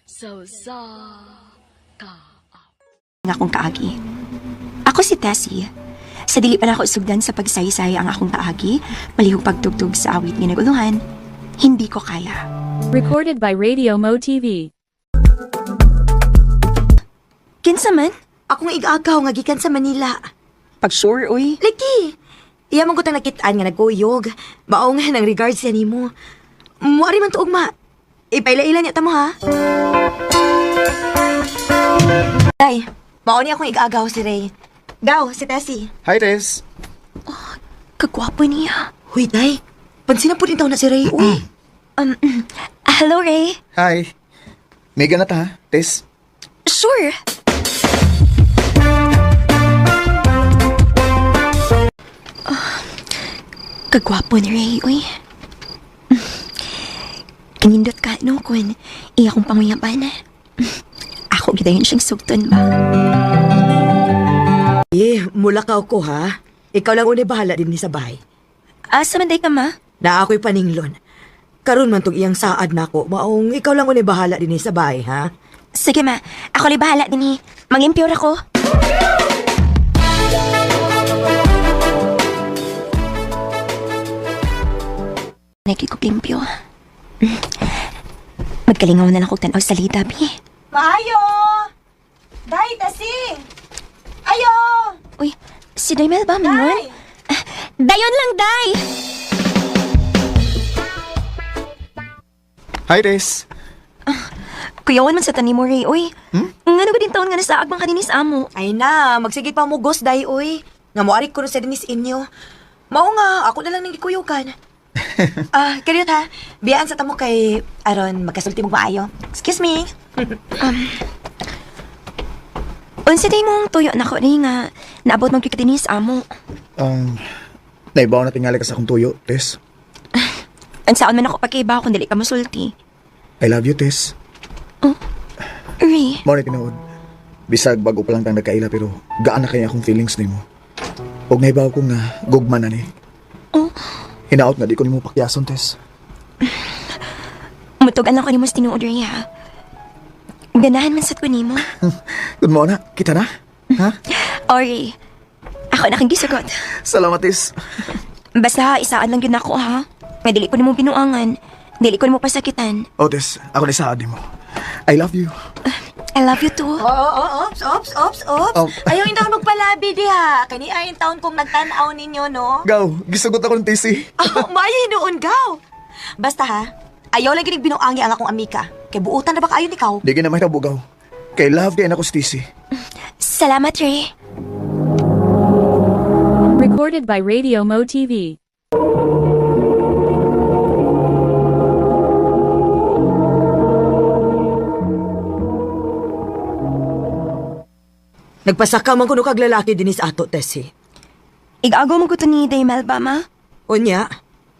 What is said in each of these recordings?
So sa ka. Nga akong kaagi. Ako si Tessie. Sa dili pa na ako sugdan sa pagsaysay ang akong kaagi, palihog pagtugtog sa awit ni naguluhan, hindi ko kaya. Recorded by Radio Mo TV. Kinsa man? Akong igagaw nga gikan sa Manila. Pag sure, uy. Lagi! Iya man ko tang nakitaan nga nagkuyog. Mao nga nang regards yan nimo. Muari man tuog ma. Ipaila-ila niya tamo ha. Tay, mao ni akong igagaw si Ray. Gaw, si Tessie. Hi, Tess. Kagwapo niya. Huy, Tay. Pansin na po din na si Ray. Uy. Hello, Ray. Hi. May ganat ha, Tess. Sure. Kagwapo ni Ray, uy. Kanindot ka, no, kun iya kong panguyaban. Ako gidayon siyang sugton ba? Mulakaw ko ha. Ikaw lang unay bahala din ni sa bahay. Asa man day ka, ma? Na ako'y paninglon. Karon man tong iyang saad na ako. Maong ikaw lang unay bahala din ni sa bahay ha. Sige, ma. Ako li bahala din, Mag-impure ako. Nagkikuplimpyo. Magkalingaw na lang kong tanaw sa lida, bi. Maayo! Day, Tessie! Ayo! Uy, si Daymel ba, Mingon? Dayon lang, Day! Hi, Tess. Kuyawan man sa tanim mo, Ray, uy. Nga na ba din taon nga nasa agbang kaninis amo? Ay na, magsigit pa mo gos, Day, uy. Nga moarik ko na sa dinis inyo. Mao nga, ako na lang nang gikuyukan. Karyot ha. Biyaan sa tamo kay Aron, magkasulti mo maayo. Excuse me. Unsa day mong tuyo na ko, Ray, nga naabot mong kikatinis amo. Naibaw na tingali ka sa akong tuyo, Tess. Ansaan man ako pagkaiba kung dili ka masulti. I love you, Tess. Ray, Mao na tinuod. Bisag bago pa lang tang nagkaila pero gaan na kaya akong feelings nimo. Og naibaw ko nga gugma na ni. Hinaot nga di ko nimo pakyason, Tess. mutugan lang ko ni mo sa tinuod, Ray, ha? Ganahan man sad ko nimo. Good morning, kita na? Ha? Ori, ako na kang gisugot. Salamat, Tess. Basta isaan lang yun ako, ha? Nga dili ko ni mo binuangan. Dili ko ni mo pasakitan. Oh, Tess, ako na isaad mo. I love you. I love you too. Ops. Ayaw yung taon magpalabi di ha. Kani ay yung taon kong nagtanaw ninyo, no? Gaw, gisugot ako ng Tessie. Maayo noon, gaw. Basta ha, ayaw lang ginig binuangi ang akong amika. Kay buutan na ba kayo ni Kaw? Di ka na may nabugaw. Kay love din ako si Tessie. Salamat, Ray. Recorded by Radio Mo TV. Nagpasaka man kuno kag lalaki dinis ato, Tessie. Igagaw mo ko to ni Daymel ba, ma? Unya,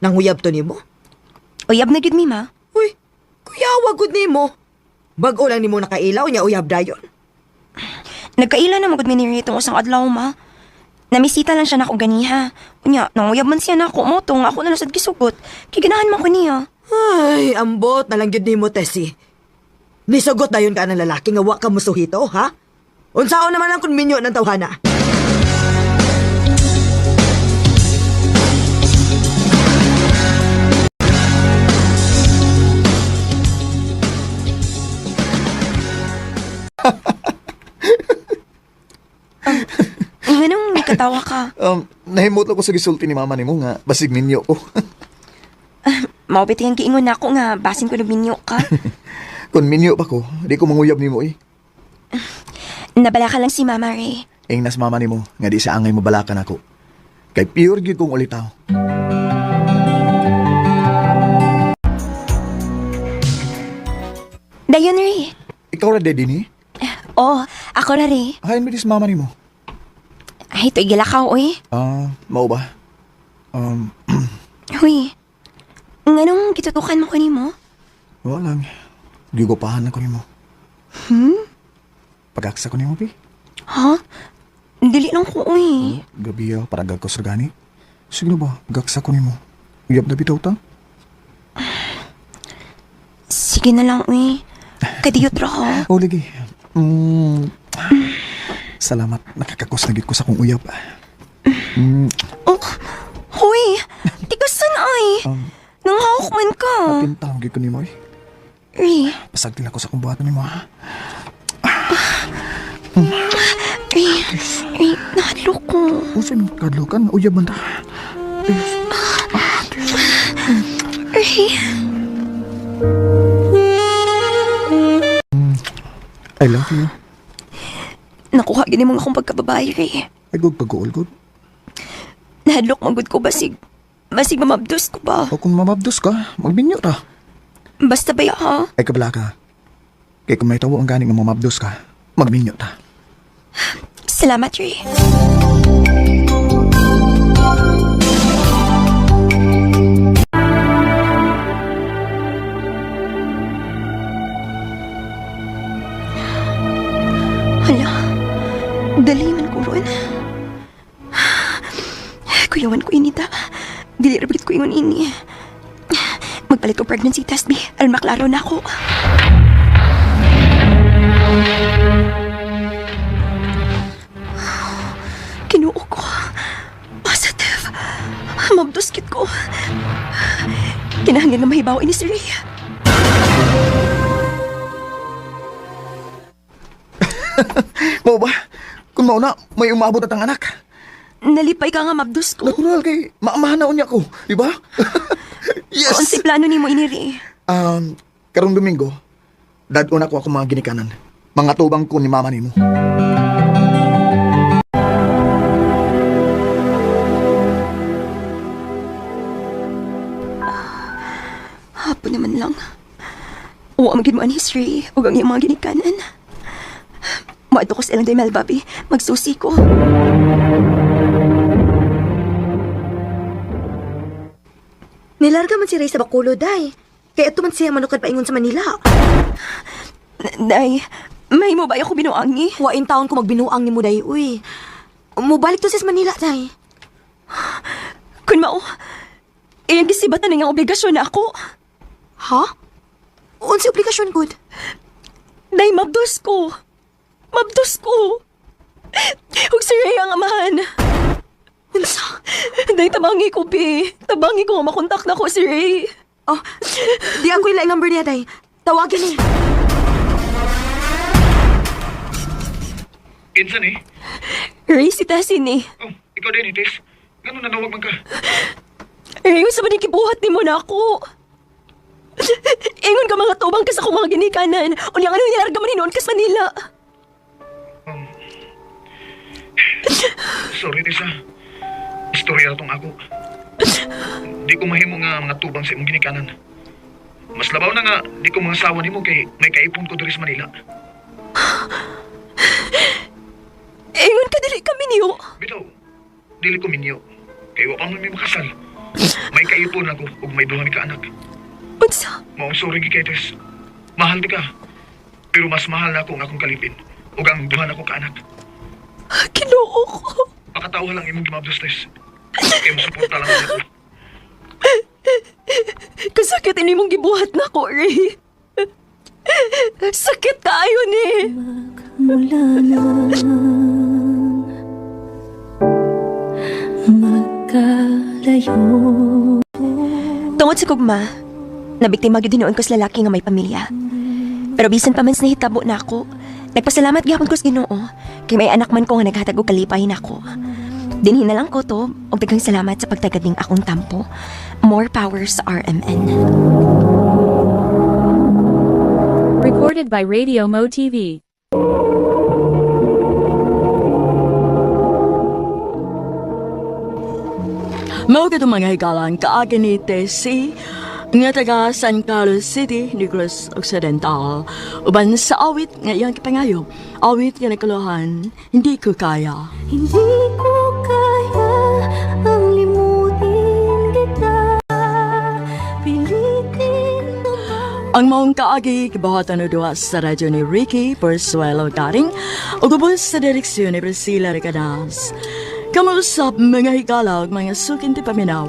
nanguyab to nimo? Uyab na gid mi, ma. Uy, kuyawa gud nimo. Bag-o lang nimo nakailaw nya uyab dayon. Nagkaila na magud mi ni Ray itong usang adlaw, ma. Namisita lang siya na ako ganiha. Unya, nanguyab man siya na ako mo tong ako na lasad gisugot. Kiganahan man ko niya. Ay, ambot na lang gyud nimo, Tessie. Nisugot dayon ka ng lalaki nga wa ka musuhito, ha? Unsaon naman ang kunminyo ng tawhana? Anong may katawa ka? Nahimot ko sa gisulti ni mama nimo nga basig minyo ko. Maupit yung giingon ako nga basin ko na binyo ka. Kung minyo pa ko, di ko manguyab nimo eh. Nabala ka lang si Mama Ray. Ingnas mama nimo nga di sa angay mabalakan ako. Kay pure gyud kong ulitaw. Dayon, Ray. Ikaw ra daddy ni? Oh, ako na, Ray. Hain mo dis mama nimo. Ay, ito igilakaw, uy. Mao ba? Uy, nganong kitutukan mo ko ni mo? Wala lang. Gigupahan ako nimo. Pagaksa ko nimo, pi. Ha? Dili lang ko, uy. Gabi para gagkos gani. Sige na ba, gaksa ko nimo. Uyab na bitaw ta? Sige Sige na lang, uy. Kadiyot ra ko. Oh, lagi. Salamat. Nakakakusnagit ko sa kong uyab. Oh, huy! Tigasan ay! Nanghawak man ka. Pintang gid ko ni mo eh. Ray, Pasagtin ako sa kong buhaton ni mo ha. Ray, nahadlo ko. Usan kadlukan, uyab man ta. Ray, I love you. nakuha gini mo nga akong pagkababae, Ray. Ay, good pag-goal, good. Nahadlok magud ko basig mamabdos ko ba? O kung mamabdos ka, magbinyo ta. Basta ba ha? Ay, kabala ka. Kaya kung may tawo ang ganing na mamabdos ka, magbinyo ta. Salamat, Ray. Hala, dali man ko ron. Kuyawan ko inita. Dili rabit ko ingon ini. Magpalit ko pregnancy test, bi. Alam maklaro na ako. Kinuo ko. Positive. Mabduskit ko. Kinahanglan na mahibaw ini si Ray. Mau ba? Kung mauna, may umabot at ang anak. Nalipay ka nga mabdus ko. Natural kay maamahan na unya ko, di ba? Yes! Kung si plano ni mo ini, Ray. Karong Domingo, dadon ako mga ginikanan. Mga tubang ko ni mama ni mo. Hapon naman lang. Uwa magin mo ang history o ang iyang mga ginikanan. Maado ko sa ilang day Melbabi. Magsusi ko. Nilarga man si Ray sa Bacolod, day. Kaya ito man siya manukad paingon sa Manila. Day, may mo ba ako binuangi? Wain taon ko magbinuang ni mo, day, uy. Mubalik to sa Manila, day. Kun mao, iyang gisibatan na nga obligasyon na ako. Ha? Unsi obligasyon, good? Day, mabdus ko. Mabdus ko. Huwag si Ray ang amahan. Unsa? Day, tabangi ko, Bi. Tabangi ko nga makontak na ko si Ray. Oh, di ako yung number niya, day. Tawagin niya. Kinsan eh? Ray, si Tessie ni. Oh, ikaw din, Itis. Ganun nanawag man ka. Ray, sa ba kibuhat ni mo na ako? Ingon ka mga tubang ka sa kong mga ginikanan. Unyang ano yarga man hinoon kas Manila. Sorry, Tisa. Istorya itong ako. Di ko mahimo nga mga tubang sa imong ginikanan. Mas labaw na nga, di ko mga sawa ni mo kay may kaipon ko diri sa Manila. Ingon ka dili kami niyo. Bitaw, dili ko minyo. Kay wa pa man may makasal. May kaipon ako ug may duha mi ka anak. Unsa? Maong sorry kay Tes. Mahal di ka. Pero mas mahal na ako ang akong kalipin. Ug ang duha na ko ka anak. Kinuo ko. Pakatawa lang imong gimabdos, Tes. Kaya mo suporta lang ako. Kasakit ini mong gibuhat na ko, Ray. Sakit kaayo ni. Mula nang magkalayo. Tungod sa kugma, nabiktima gyud hinuon ko sa lalaki nga may pamilya. Pero bisan pa man sa nahitabo na ako, nagpasalamat gyapon ko sa Ginoo kay may anak man ko nga naghatag og kalipay nako. Dinhi na lang ko to og daghang salamat sa pagtagad ning akong tampo. More power sa RMN. Recorded by Radio Mo TV. Mao kadto mga higalan kaagi ni Tessie nga taga San Carlos City, Negros Occidental. Uban sa awit nga iyang kipangayo, awit nga nagkalohan, hindi ko kaya. Hindi ko kaya ang limutin kita. Pilitin naman. Ang maong kaagi kibuhatan na duwa sa radyo ni Ricky Persuelo Daring o gubos sa direksyon ni Priscilla Ricadas. Kamusap mga higala ug mga sukin ti paminaw.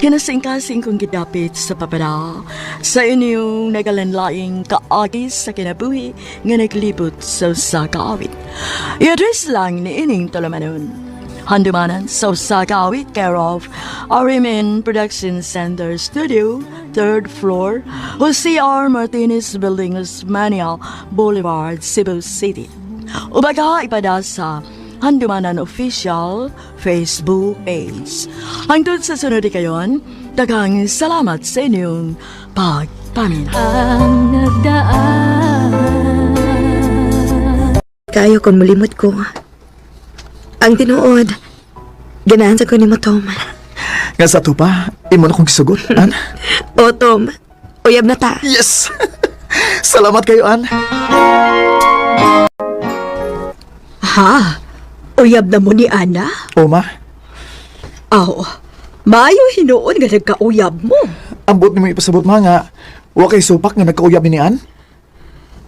Kinasingkasing kong gidapit sa papara sa inyong nagalanlaing kaagis sa kinabuhi nga naglibot sa usa ka awit. I-address lang ni ining tulumanon. Handumanan sa usa ka awit care of Arimin Production Center Studio, 3rd floor, Jose R. Martinez Building, Osmania Boulevard, Cebu City. Ubaga ipada sa Handumanan Official Facebook page. Hangtod sa sunod kayon, daghang salamat sa inyong pagpaminaw. Ang nagdaan. Kayo kon mulimot ko. Ang tinuod, ganahan sa ko ni mo, Tom. Nga sa to pa, imo na kong kisugot, An. O, Tom, uyab na ta. Yes! Salamat kayo, An. Ha? Uyab na mo ni Ana? O, ma, Aw, maayo hinuon nga nagkauyab mo. ambot ni mo ipasabot ma nga, wa kay supak nga nagkauyab ni An.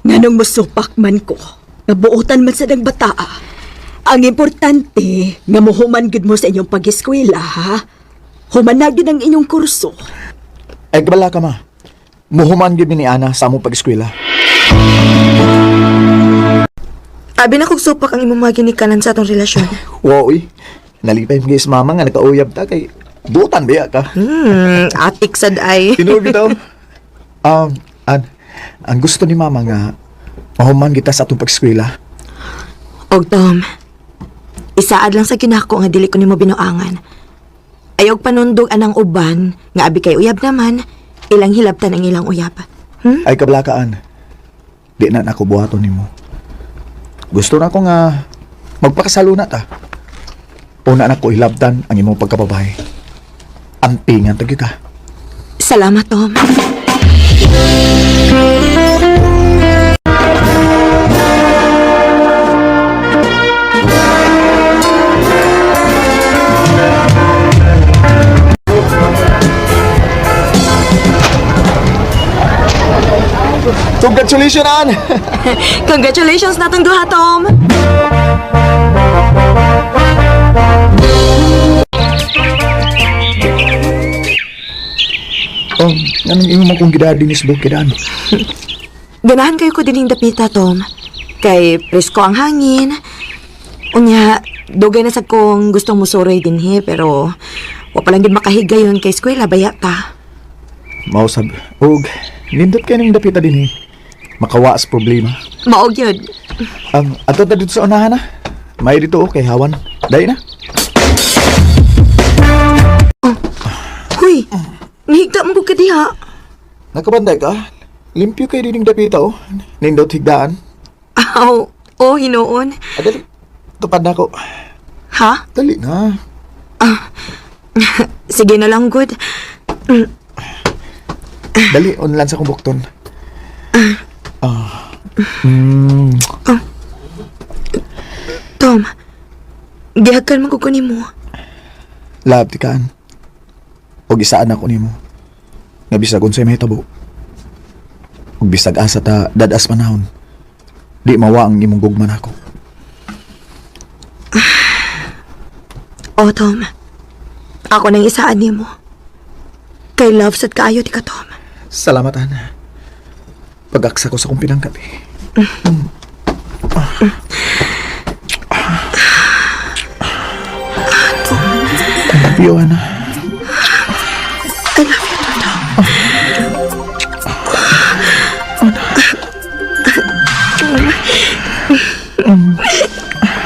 Nganong musupak man ko, nabuotan man sa nagbataa. Ang importante, nga muhuman gid mo sa inyong pag-eskwela, ha? Humanagin ang inyong kurso. Ay, kabala ka, ma. Muhuman gid ni Ana sa among pag-eskwela. Abi na kog supak ang imong mga ginikanan sa atong relasyon. Wow, uy. Nalipay mo guys, mama nga nagkauyab ta kay butan ba ka? Atik sad ay. Tinuod bitaw. An, ang gusto ni mama nga mahuman kita sa atong pag-eskwela. Og Tom, isaad lang sa ginako nga dili ko nimo binuangan. Ayog panundog anang uban nga abi kay uyab naman, ilang hilabtan ang ilang uyab. Ay, kablakaan. Di na ako buhaton nimo. Gusto na ko nga magpakasalo na ta. Una na ko hilabtan ang imong pagkababae. Ampingan ta kita. Salamat, Tom. Congratulations, An! Congratulations natong duha, Tom. Anong imo mo kong gidadi ni Sbukid, An? Ganahan kayo ko dining dapita, Tom. Kay presko ang hangin. Unya, dugay na sa kong gustong musuroy dinhi, pero wa pa lang gid makahigayon kay eskwela baya ta. Mausab. Og, nindot ka ning dapita din makawaas problema. Maog yun. Ato ta dito sa unahan na. May dito kay Hawan. Dahil na. Huy, nihigda mo ka diha. Nakabanday ka? Limpyo kay dining dapita, oh. Nindot higdaan. Aw, oh, hinoon. Dali. Tupad na ako. Ha? Dali na. Sige na lang, good. Dali, online sa kumbukton. Tom, gihagan mo kukunin mo. Lab, tikaan. Og isaan ako nimo. Nga bisag unsay mahitabo. Og bisag asa ta dadas manahon. Di mawa ang imong gugman ako. Oh, Tom. Ako nang isaan ni mo. Kay love sad kaayo ti ka, Tom. Salamat, Ana. Pag-aksa ko sa kong pinanggabi. I love you, Ana. I love you, Tom.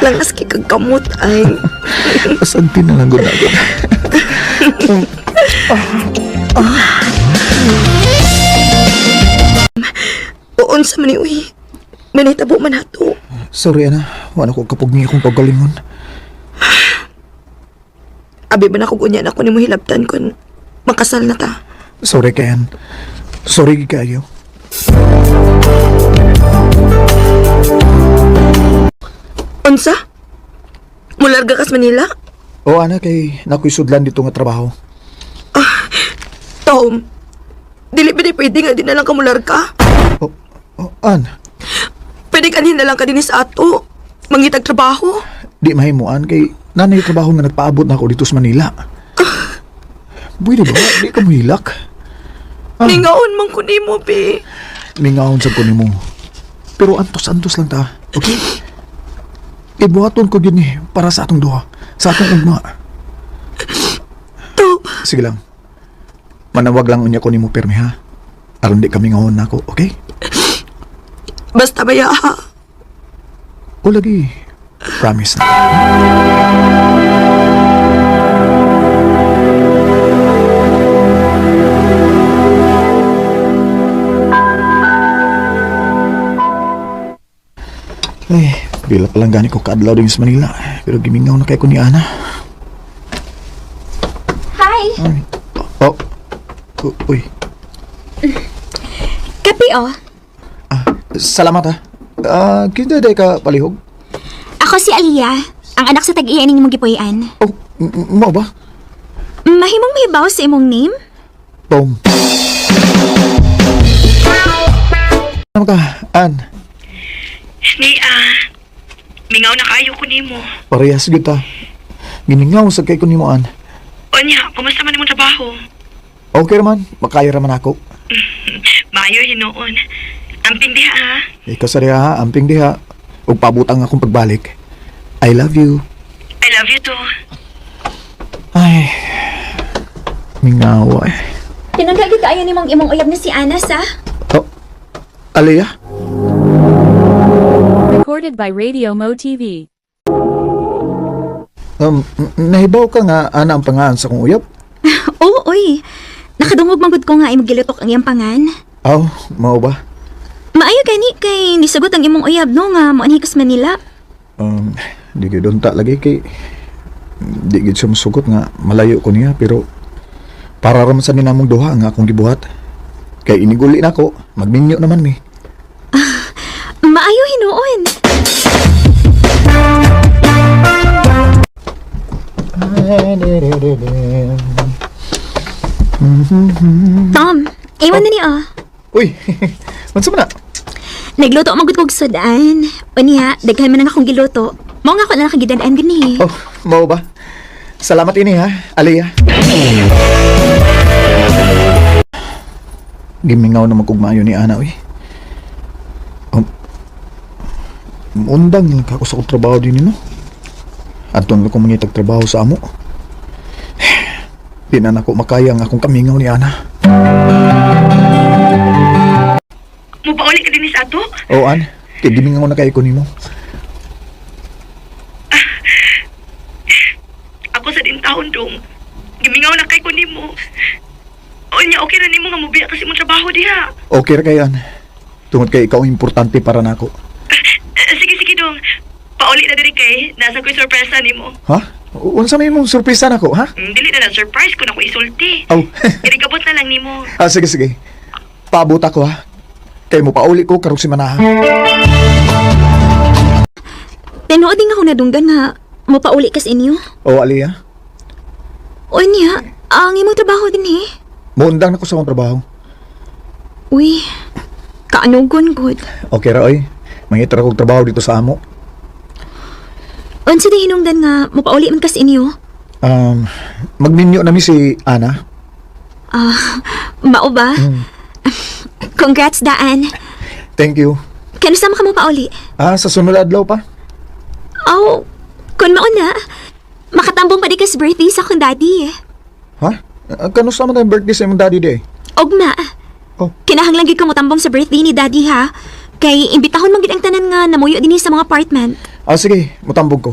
Langas kay kagkamot ay. Pasanti na lang gud ako. Uon sa maniuwi. Manitabo man ato. Sorry, Ana. Wala ko kapugni akong paggalingon. Abi ba na kung unyan ako ni mo hilabtan kun makasal na ta. Sorry, Ken. Sorry kayo. Unsa? Mularga kas Manila? O, Ana, kay nakoy sudlan dito nga trabaho. Tom, dili ba di pwede nga din na lang kamular ka? An, Pwede ka din na lang ka din sa ato. Mangitag trabaho. di mahimuan kay nanay trabaho nga nagpaabot na ako dito sa Manila. Pwede ba? Di ka mahilak. Ningaon man ko nimo, be. Mingawon sa kunin mo. Pero antos-antos lang ta. Okay? Ibuhaton ko gini para sa atong duha. Sa atong ugma. To, Sige lang. Manawag lang unya ko ni mo permi ha. Aron di kami ngawon nako, okay? basta baya ha. O lagi. Promise na. Ay, bila palang gani ko kaadlaw din sa Manila. Pero gimingaw na kay ko ni Ana. Hi! Ay. Oh. Uy. Kapi, oh. Salamat ha. Kita day ka palihog. Ako si Aliyah, ang anak sa tag-iyan mong gipuyan. Oh, mo ba? Mahimong mahibaw sa imong name? Tom. Ano ka, An? Mingaw na kayo ko nimo. Parehas kita. Giningaw sa kay ko ni mo, An. Onya, kumusta man imong trabaho? Okay naman, makaya raman ako. Maayo hinoon. Amping diha ha. Ikaw sa diha, amping diha. Ug pabutang akong pagbalik. I love you. I love you too. Ay, mingaw eh. Tinangga kita ayan nimong imong uyab na si Anas, ah. Oh, Aliyah? Recorded by Radio Mo TV. Nahibaw ka nga, Ana, ang pangaan sa kong uyab? Oo, oy. Nakadungog manggod ko nga imong gilutok ang iyang pangan. Aw, mao ba? Maayo gani kay nisugot ang imong uyab no nga moanhikos Manila. Di gid unta lagi kay di gid siya masugot nga malayo ko niya pero para raman sa ninamong duha nga akong gibuhat. Kay iniguli na ko, magminyo naman mi. Maayo hinuon. Tom, iwan na niya. Uy, mansa man na? Nagluto ang magutog sudan. O niya, daghan man ang akong giluto. Mao nga ako na nakagidanaan gani. Oh, mao ba? Salamat ini ha, Aliyah. Gimingaw na magugmayo ni Ana, uy. Undang lang ako sa kong trabaho din, no? Atong ko mangitag trabaho sa amo. Di na ako makaya ang akong kamingaw ni Ana. Mupauli ka din sa ato? Oo, An. Kaya gimingaw na kayo ko ni mo. Ako sa din taon dong. Gimingaw na kay ko nimo. Onya, okay na nimo nga mobiya kasi mong trabaho diha. Okay ra kay An. Tungod kay ikaw importante para nako. Sige dong. Pauli na diri kay nasa ko'y sorpresa nimo. Ha? Unsa may mong surpresa nako, ha? Dili na surprise ko na ko isulti. Aw. Irigabot na lang nimo. Sige. Paabot ako, ha? Kay mo pauli ko karong si Manaha. Tinuod din ako nadunggan nga mopauli ka sa inyo. O, Aliyah. O niya, ang imong trabaho din eh. Muundang na ko sa akong trabaho. Uy, kaanugon good. Okay ra, oy. Mangitra kong trabaho dito sa amo. Unsa di hinungdan nga mopauli man ka sa inyo? Magminyo nami si Ana. Mao ba? Congrats daan. Thank you. Kanusama ka mo pauli? Sa sunod adlaw pa? Aw, kun mao na. Makatambong pa di ka sa birthday sa akong daddy eh. Ha? Kanusta man tayong birthday sa imong daddy day? Ogma. Oh. Kinahanglan gid ka mo tambong sa birthday ni daddy ha. Kay imbitahon man gid ang tanan nga namuyo dinhi sa mga apartment. Sige, mutambog ko.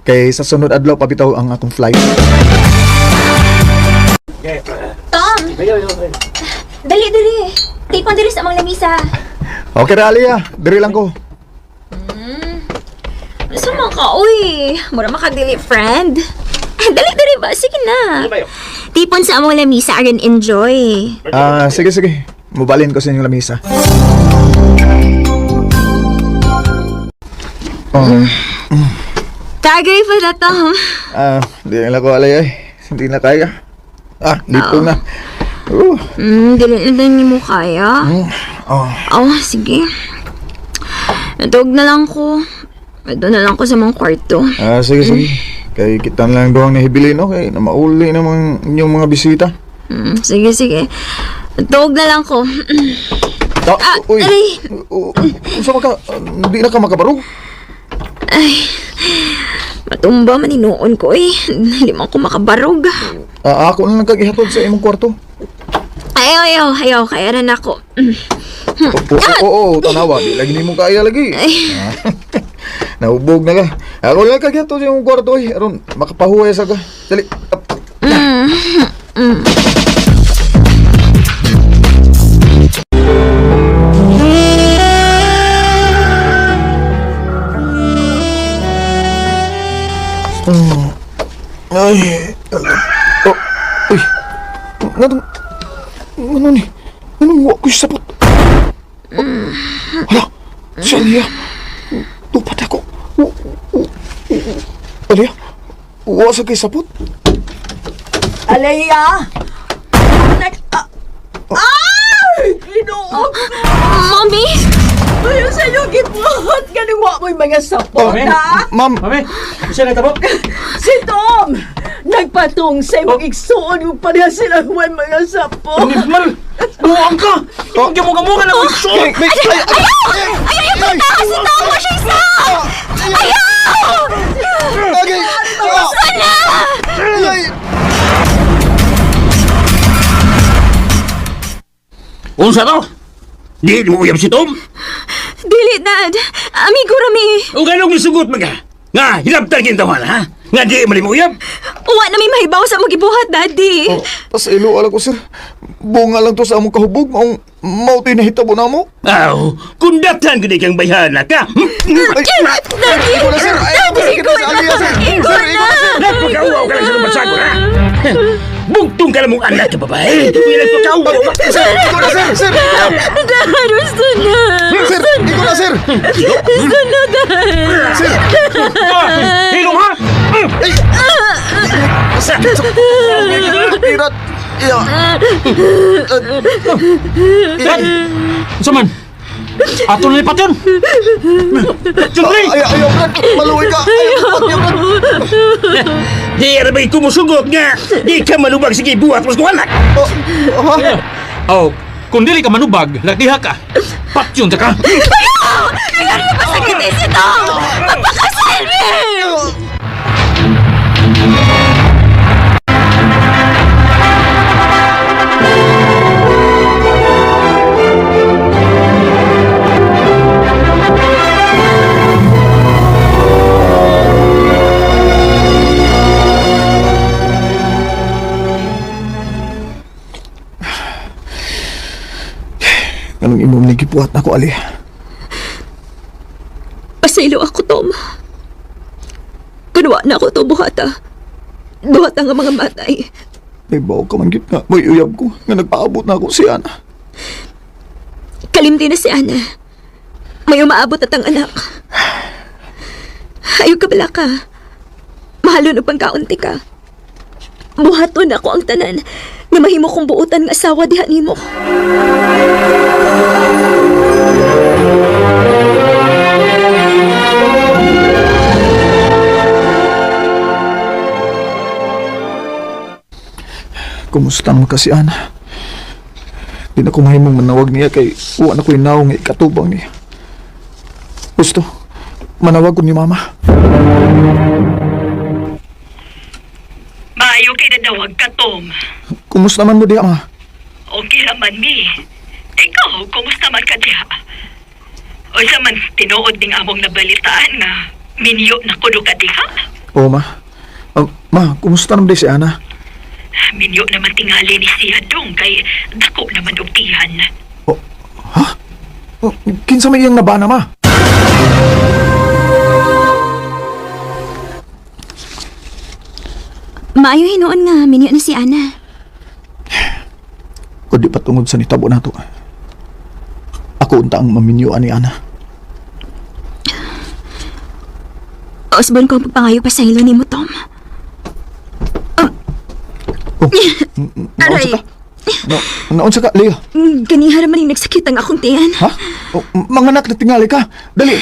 Kay sa sunod adlaw pabitaw ang akong flight. Tom. Dali. Tipon diri sa among lamisa. Okay ra, Aliyah. Diri lang ko. Sama ka, uy. Mura makadili, friend. Dali ba? Sige na. Tipon sa among lamisa aron enjoy. Sige. Mubalin ko sa inyong lamisa. Tagay pa na, Tom. Di na ko, Aliyah. Hindi na kaya. Lipong na. Dili na din mo kaya. Sige. Natog na lang ko. Ito na lang ko sa mga kwarto. Sige. Kay kita na lang doang nahibili, no? Kay na mauli naman inyong mga bisita. Sige, sige. Tuog na lang ko. Uy, aray. Saan ka? Hindi na ka makabarog? Matumba maninuon ko eh. Hindi man ko makabarog. Ako na lang kagihatod sa imong kwarto. Ayaw. Kaya na ako. Oo, tanawa. Di lagi ni mo kaya lagi. Nahubog na ka. Ako lang kagihatod sa imong kwarto eh. Aron, makapahuway sa ka. Dali. Ay, oh, uy, ano ni? Anong wa ko sa sapot? Hala, si Alia. Tupat ako. Alia, wa sa kay sapot? Alaya! Ay! Ginoo! Mommy! Ayaw sa iyo, gibuhat! Ganuwa mo'y mga sapot, ha? Ma'am. Mami, siya na tabok. Si Tom! Nagpatong sa imong igsuon mo pareha sila huwag mga sapot! Mal, buwang ka! Huwag mo kamuha ng gusto! Ayaw ko na! Si Tom mo siya isa! Ayaw! Sana! Unsa to? Di mo uyab si Tom? Dili, Dad. Amigo rami. O ganong isugot mga? Nga, hilabtan kintawan, ha? Nga di mo uyab? Uwa na may mahibaw sa magibuhat, Daddy. Tas ilo ala ko sir. Bunga lang to sa among kahubog. Mauti na hitabo na mo. Aw, kundatan ko di kang bayhana ka. Daddy! Iko na sir. Ay, kita sa Alia sir. Iko na! Napakawaw ka lang sa lumasago, ha? Bugtong ka lang mong anak ka, babae. Pinagpakawaw ka. Sir, iko na sir. Sir, Dad, gusto na! sir, iko na sir. Gusto na, Dad! Sir. Hilom, ha? Irat. Iya. Saman, ato na lipat yun. Siyempre! Ayaw, Brad. Maluwi ka. Ayaw, Brad. Di arabay kumusugot nga. Di ka malubag, sige buhat mas kuhanak. Oh, kung dili ka manubag, lakiha ka. Patyon ka. Kaya rin pa sakit si Tom! Magpakasal mo! Anong imong nagibuhat na ko, Ali? Pasaylo ako, Tom. Kunawa na ako to, buhata. Buhata nga mga matay. May bawa ka man git nga. May uyab ko. Nga nagpaabot na ako si Ana. Kalimti na si Ana. May umaabot at ang anak. Ayaw ka bala ka. Mahalo na pang kaunti ka. Buhaton ako ang tanan na mahimo kong buutan ng asawa diha nimo. Kumusta mo kasi, Ana? Di na ko mahimong manawag niya kay uwa na ko yung naong ikatubang niya. Gusto, manawag ko ni Mama. Maayo kay nadawag ka, Tom. Kumusta man mo diya, Ma? Okay naman, mi. Ikaw, kumusta man ka diha? O sa man, tinuod ning among nabalitaan nga minyo na kuno ka diha? Oo, Ma. Ma, kumusta naman di si Ana? Minyo naman tingali ni siya dong kay dako naman ugtihan. Ha? Kinsa may iyang nabana, Ma? Maayo hinoon nga minyo na si Ana. O di patungod sa nitabo na to. Ako unta ang maminyuan ni Ana. Osborn ko ang pagpangayo pa sa hilo ni mo, Tom. Naunsa ka? Naunsa ka, Lea? Ganihara man yung nagsakit ang akong tiyan. Ha? Mga anak na tingali ka. Dali,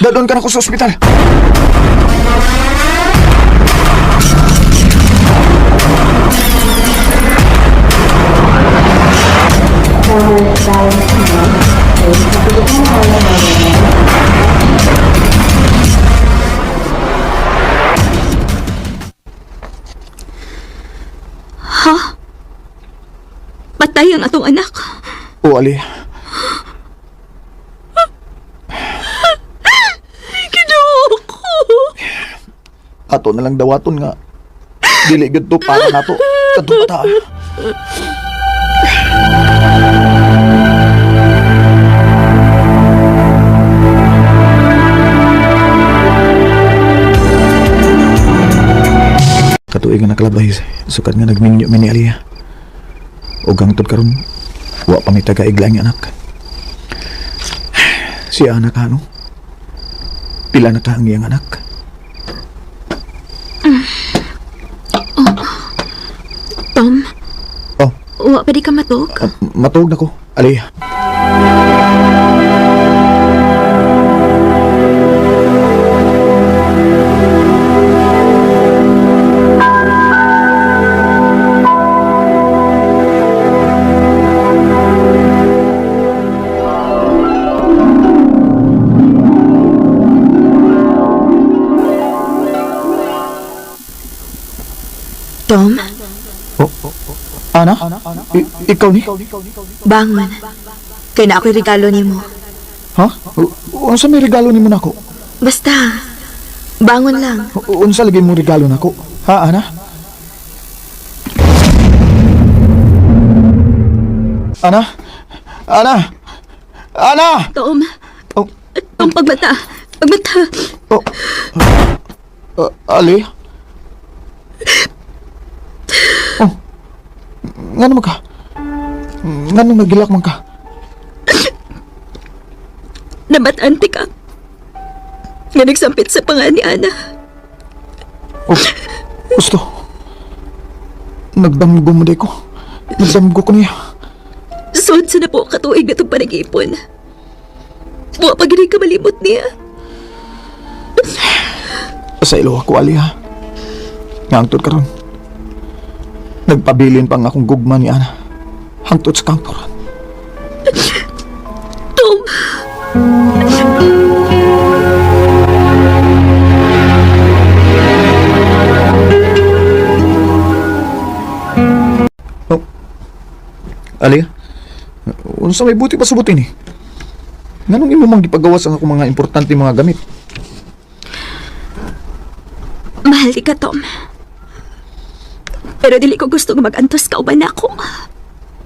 dadon ka na ko sa ospital. Ha? Patay ang atong anak. O, Ali. Ginoo ko. Ato na lang dawaton nga. Dili gud to para nato. Kadto bata. Katuig nga nakalabay, sukat nga nagminyo mi ni Aliyah. O gangtod karon, wa pa may taga-igla ang anak. Si anak ano? Pila na ka ang iyang anak? Tom, Oh, wa pa di ka matog? matuog na ko, Aliyah. Tom, Ana? Ikaw ni? bangon. Kaya na ako'y regalo nimo. Ha? Unsa may regalo nimo nako? Basta, bangon lang. Unsa lagi mo regalo nako? Ha, Ana? Ana? Ana? Ana! Tom, Oh, Tom, pagbata. Pagbata. oh. Ali? Oh. Ngano man ka? Ngano nagilak man ka? Nabatante ka. Nga nagsampit sa pangan ni Ana. Oh, gusto. Nagdamgo mo day ko. Nagdamgo ko niya. Sud sa na po katuig na itong panag-ipon. Wa pa gini ka malimot niya. Sa ilo ako, Ali, ha? Ngangtod ka ron. Nagpabilin pa nga akong gugma ni Ana. Hangtod sa kantoran. Tom! Oh. Ali, unsa may buti pa sa buti ni? Nganong imo mang gipagawas ang akong mga importante mga gamit? Mahal di ka, Tom. Pero dili ko gusto nga mag-antos ka uban ako.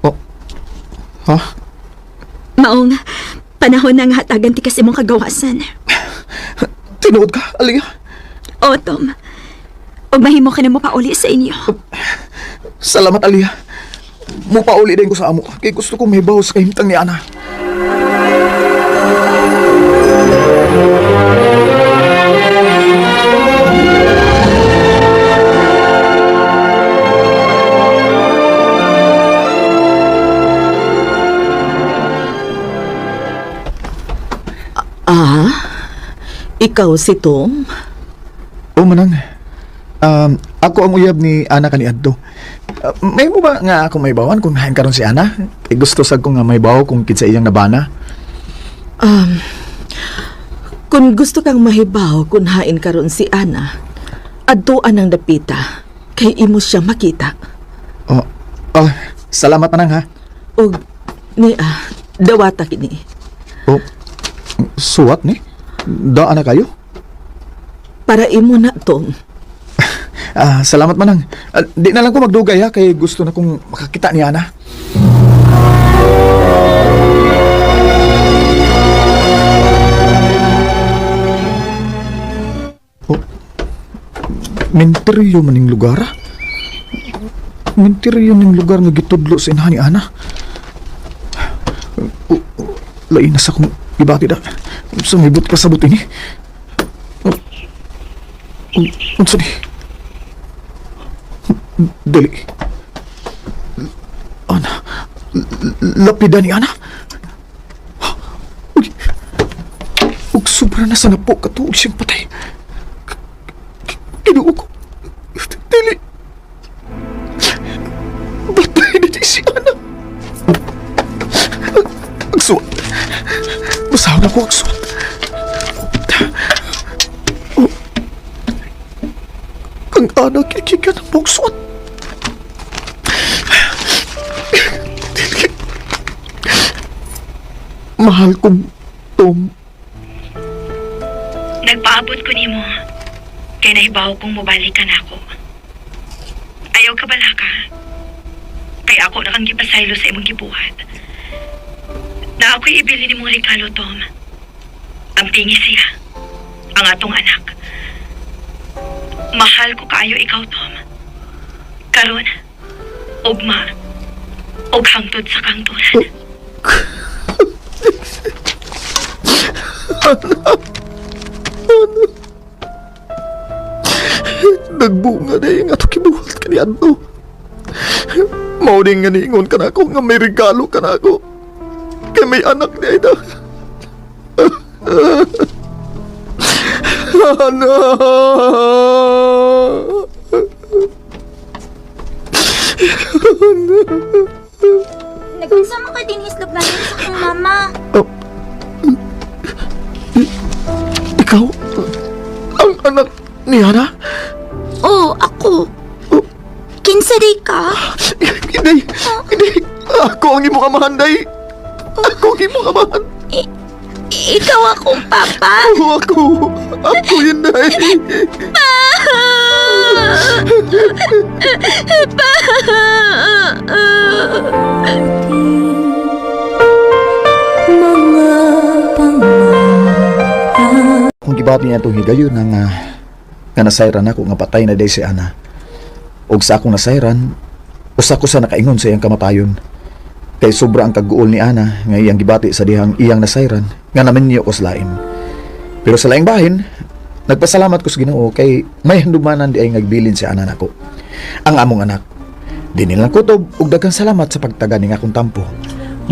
Oh. Ha? Maong panahon na nga hatagan ti kasi mong kagawasan. Tinuod ka, Ali? O, Tom. Og mahimo ka na mo pauli sa inyo. Salamat, Ali. Mupauli din ko sa amo. Kay gusto ko may baho sa kahimtang ni Ana. Ikaw si Tom? O, manang. Ako ang uyab ni Ana kaniadto. May mo ba nga ako may bawan kung hain karon si Ana? Gusto sad ko nga may bawo kung kinsa iyang nabana. Kung gusto kang mahibaw kung hain karon si Ana, adtuan ang dapita, kay imo siya makita. Oh, salamat manang ha. Og dawata kini. Oh, suwat ni? Daan na kayo? Para imo na, Tom. Salamat manang. Di na lang ko magdugay ha, kay gusto na kong makakita ni Ana. Oh, menteryo maning lugar? Menteryo ning lugar nga gitudlo sa inahan ni Ana. Lain na sa kong ibati na. Sumibot pa sa buti ni. Unsa ni? Dali. Ana. Lapida ni Ana. Ug sobra na sa napo katuog siyang patay. Kinuo ko. Dali. Batay na di si Ana. Agsuot. Basaw na ko agsuot. Oh. Kang anak, ikikan ang bugsuot. Mahal kong Tom. Nagpaabot ko nimo kay nahibaw kong mobalikan ako. Ayaw ka bala ka? Kay ako na kang gipasaylo sa imong gibuhat. Na ako'y ibili ni mong regalo, Tom. Ang pingi siya. Ang atong anak. Mahal ko kaayo ikaw, Tom. Karon, ugma, ug hangtod sa kangturan. Nagbunga na yung ato kibuhat ka ni Anto. Mauning nga niingon ka na ako nga may regalo ka na ako. Kaya may anak ni Aida. Nagkasama ka din hislog natin sa kong mama. Ikaw? Ang anak ni Hana? Oo, ako. Kinsa day ka? Hindi. Ako ang imong amahan, day. Ako ang imong amahan. Ikaw akong papa. Oo, ako. Ako yun, day. Kung gibati niya itong higayon nga nasayran ako nga patay na day si Ana. Og sa akong nasayran, usa ko sa nakaingon sa iyang kamatayon. Kay sobra ang kaguol ni Ana nga iyang gibati sa dihang iyang nasayran nga namin niyo ko sa lain. Pero sa laing bahin, nagpasalamat ko sa Ginoo kay may handumanan di ay ngagbilin si Ana nako. Ang among anak, di nilang kutob ug daghang salamat sa pagtaga ning akong tampo.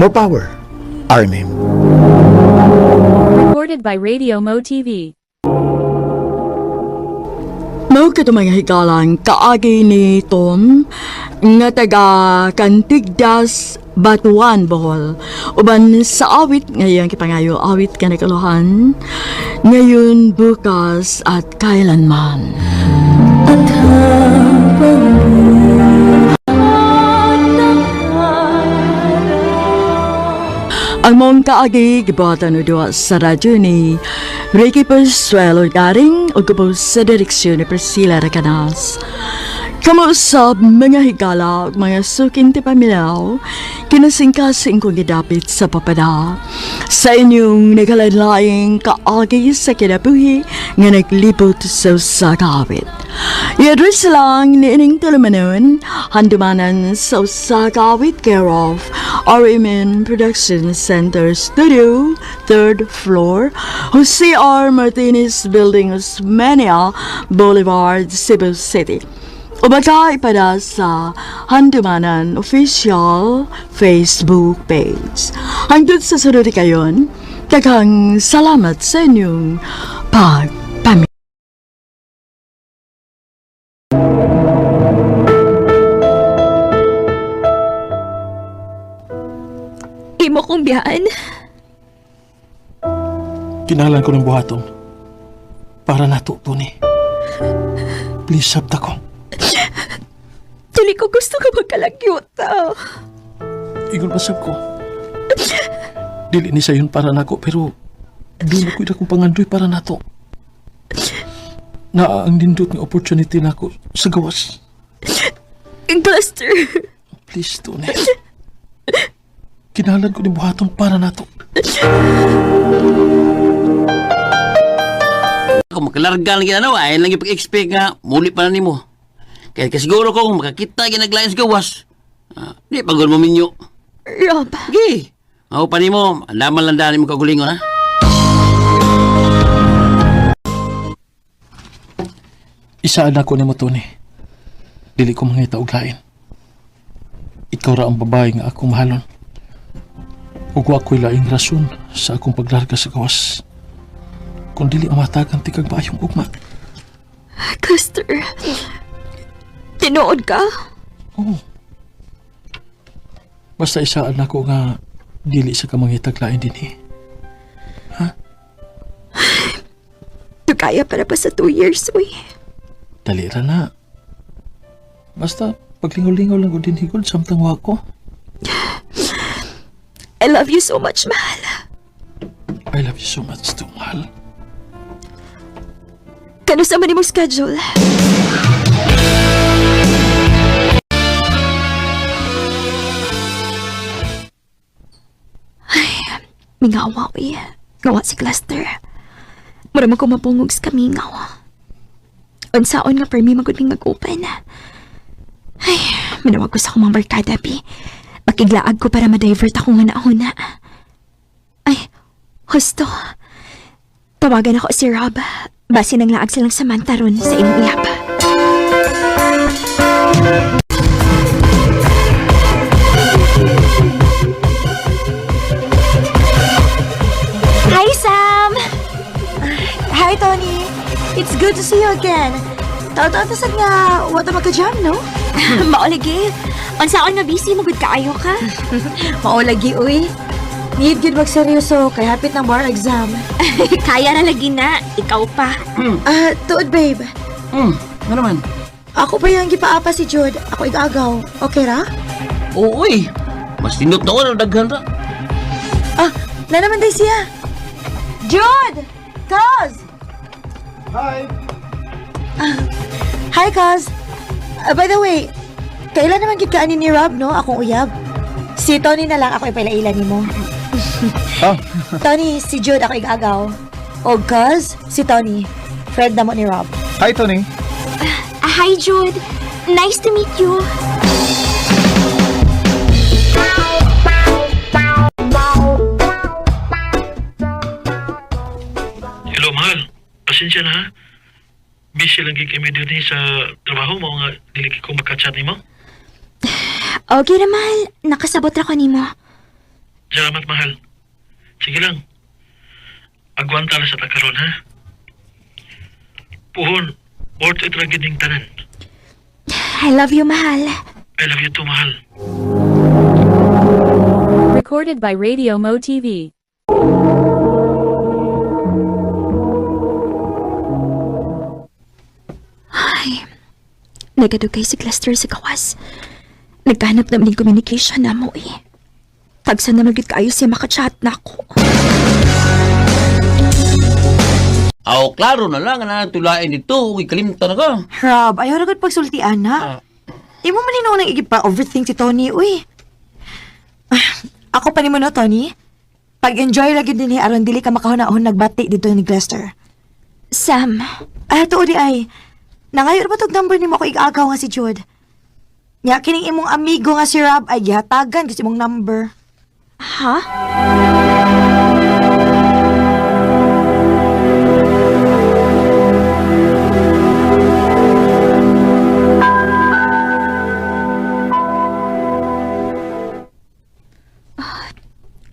More power, Armin. Recorded by Radio Mo TV. Mao ka mga higalang kaagi ni Tom nga taga Cantigdas, Batuan, Bohol. Uban sa awit ngayon kipangayo awit ka nakaluhan ngayon, bukas at kailanman. At ang mong kaagi gibuhatan udwa sa radyo ni Ricky Persuelo Garing o gubos sa direksyon ni Priscilla Racanas. Kamuusap mga higala ug mga sukin ti pamilaw, kinasingkasing kong gidapit sa papada. Sa inyong naghaladlaing kaagi sa kinabuhi nga naglibot sa usakawit. I-address lang ni ining tulumanon, handumanan sa usakawit care of RMN Production Center Studio, 3rd floor, Jose R. Martinez Building, Osmeña Boulevard, Cebu City. O baka ipada sa Handumanan Official Facebook page. Hangtod sa sunod kayon, daghang salamat sa inyong pagpamilya. Imo kong biyaan. Kinalan ko ng buhaton. Para nato to ni. Please, sabta ko. Dili ko gusto ka magkalagyot. Ingon pasab ko. Dili ni sayon para nako pero dili ko ida kong pangandoy para nato. Naa ang nindot nga opportunity nako sa gawas. Buster. Please, Tony. Kinalan ko ni buhaton para nato. Kung makalarga lang ginanawa, ay lang yung pag-expect nga, muli pa na ni mo. Kaya kasiguro ko, kung makakita ginaglayan sa gawas, di pagod mo minyo. Rob. Okay. Ako pa ni mo, andaman lang daan mo kagulingon, ha? Isaan ako ni mo, Tony. Dili ko mangita og lain. Ikaw ra ang babae nga akong mahalon. Ug ako'y laing rason sa akong paglarga sa gawas. Kung dili amatagan ti kag maayong ugma. Custer, tinuod ka? Oo. Basta isaan ako nga dili sa kamangitaglain din eh. Tugaya para pa sa 2 years, uy. Dali ra na. Basta paglingol-lingol lang ko din higol samtang wako. I love you so much, mahal. I love you so much too, mahal. Kano sa man imong schedule? Ay, mingawa, uy. Ngawa si Cluster. Maramang ko mapungog sa kamingaw. Unsaon nga permi magudling mag-open. Ay, manawag ko sa akong mga barkada, bi. Makiglaag ko para ma-divert ako nga nauna. Ay, husto. Tawagan ako si Rob. Basi nang laag silang samantaron sa inyong iyapa. Hi, Sam! Hi, Tony. It's good to see you again. Taon-taon tasad nga, wata magka-jam, no? Maulagi. Unsaon nga busy mo gud kaayo ka? Maulagi, uy. Need good magseryoso, kay hapit ng bar exam. Kaya na lagi na. Ikaw pa. Tuod, babe. Ano naman? Ako pa yung gipaapa si Jude. Ako igagaw. Okay ra? Oo, uy. Mas tindot na ko ng daghan ra. Na naman day siya. Jude! Cuz! Hi! Hi, Cuz. By the way, kailan naman gid kaanin ni Rob, no? Akong uyab. Si Tony na lang ako ipailailan ni mo. Tony, si Jude ako igagaw. O Cuz, si Tony. Friend na mo ni Rob. Hi, Tony. Hi, Jude. Nice to meet you. Hello, mahal. Pasensya na ha. Busy lang kami din sa trabaho mo nga dili ko makachat nimo. Okay naman. Nakasabot ra ko nimo. Salamat, mahal. Sige lang. Agwanta na sa takaron ha. Puhon, worth it ra gid ning tanan. I love you, mahal. I love you too, mahal. Recorded by Radio Mo TV. Ay, nagadugay si Cluster sa kawas. Nagkahanap naman ng communication na mo eh. Tagsan naman gid kaayo siya makachat na ako. Aw, klaro na lang na tulain dito. Uy, kalimta na ka. Rob, ayaw na gud pagsultian, ha? Imo man nino nang igipa-overthink si Tony, uy. Ako pa ni mo no, Tony. Pag-enjoy lagi din ni aron dili ka makahunahon nagbati dito ni Glester. Sam. Tuod di ay. Nangayon ba tog number ni mo ako igagaw nga si Jude? Nya kining imong amigo nga si Rob ay gihatagan kasi imong number. Ha?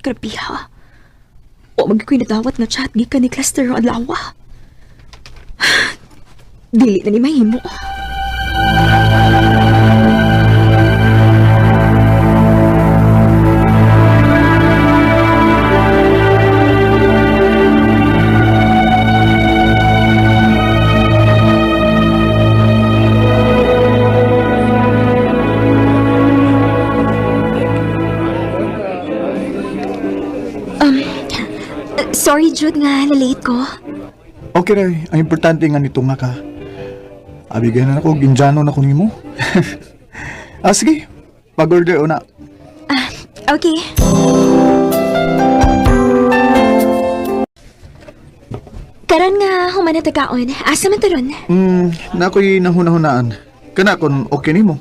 Grabe ha. O magko'y nadawat nga chat gikan ni Cluster o adlawa. Dili na ni mahimo. Sorry, Jude, nga na-late ko. Okay ray, ang importante nga nito nga ka. Abigay na ako, ginjano na ko nimo. Sige, pag-order o na. Okay. Karon nga human na tagaon. Asa man taron? Na ako'y nahuna-hunaan. Kana kung okay nimo.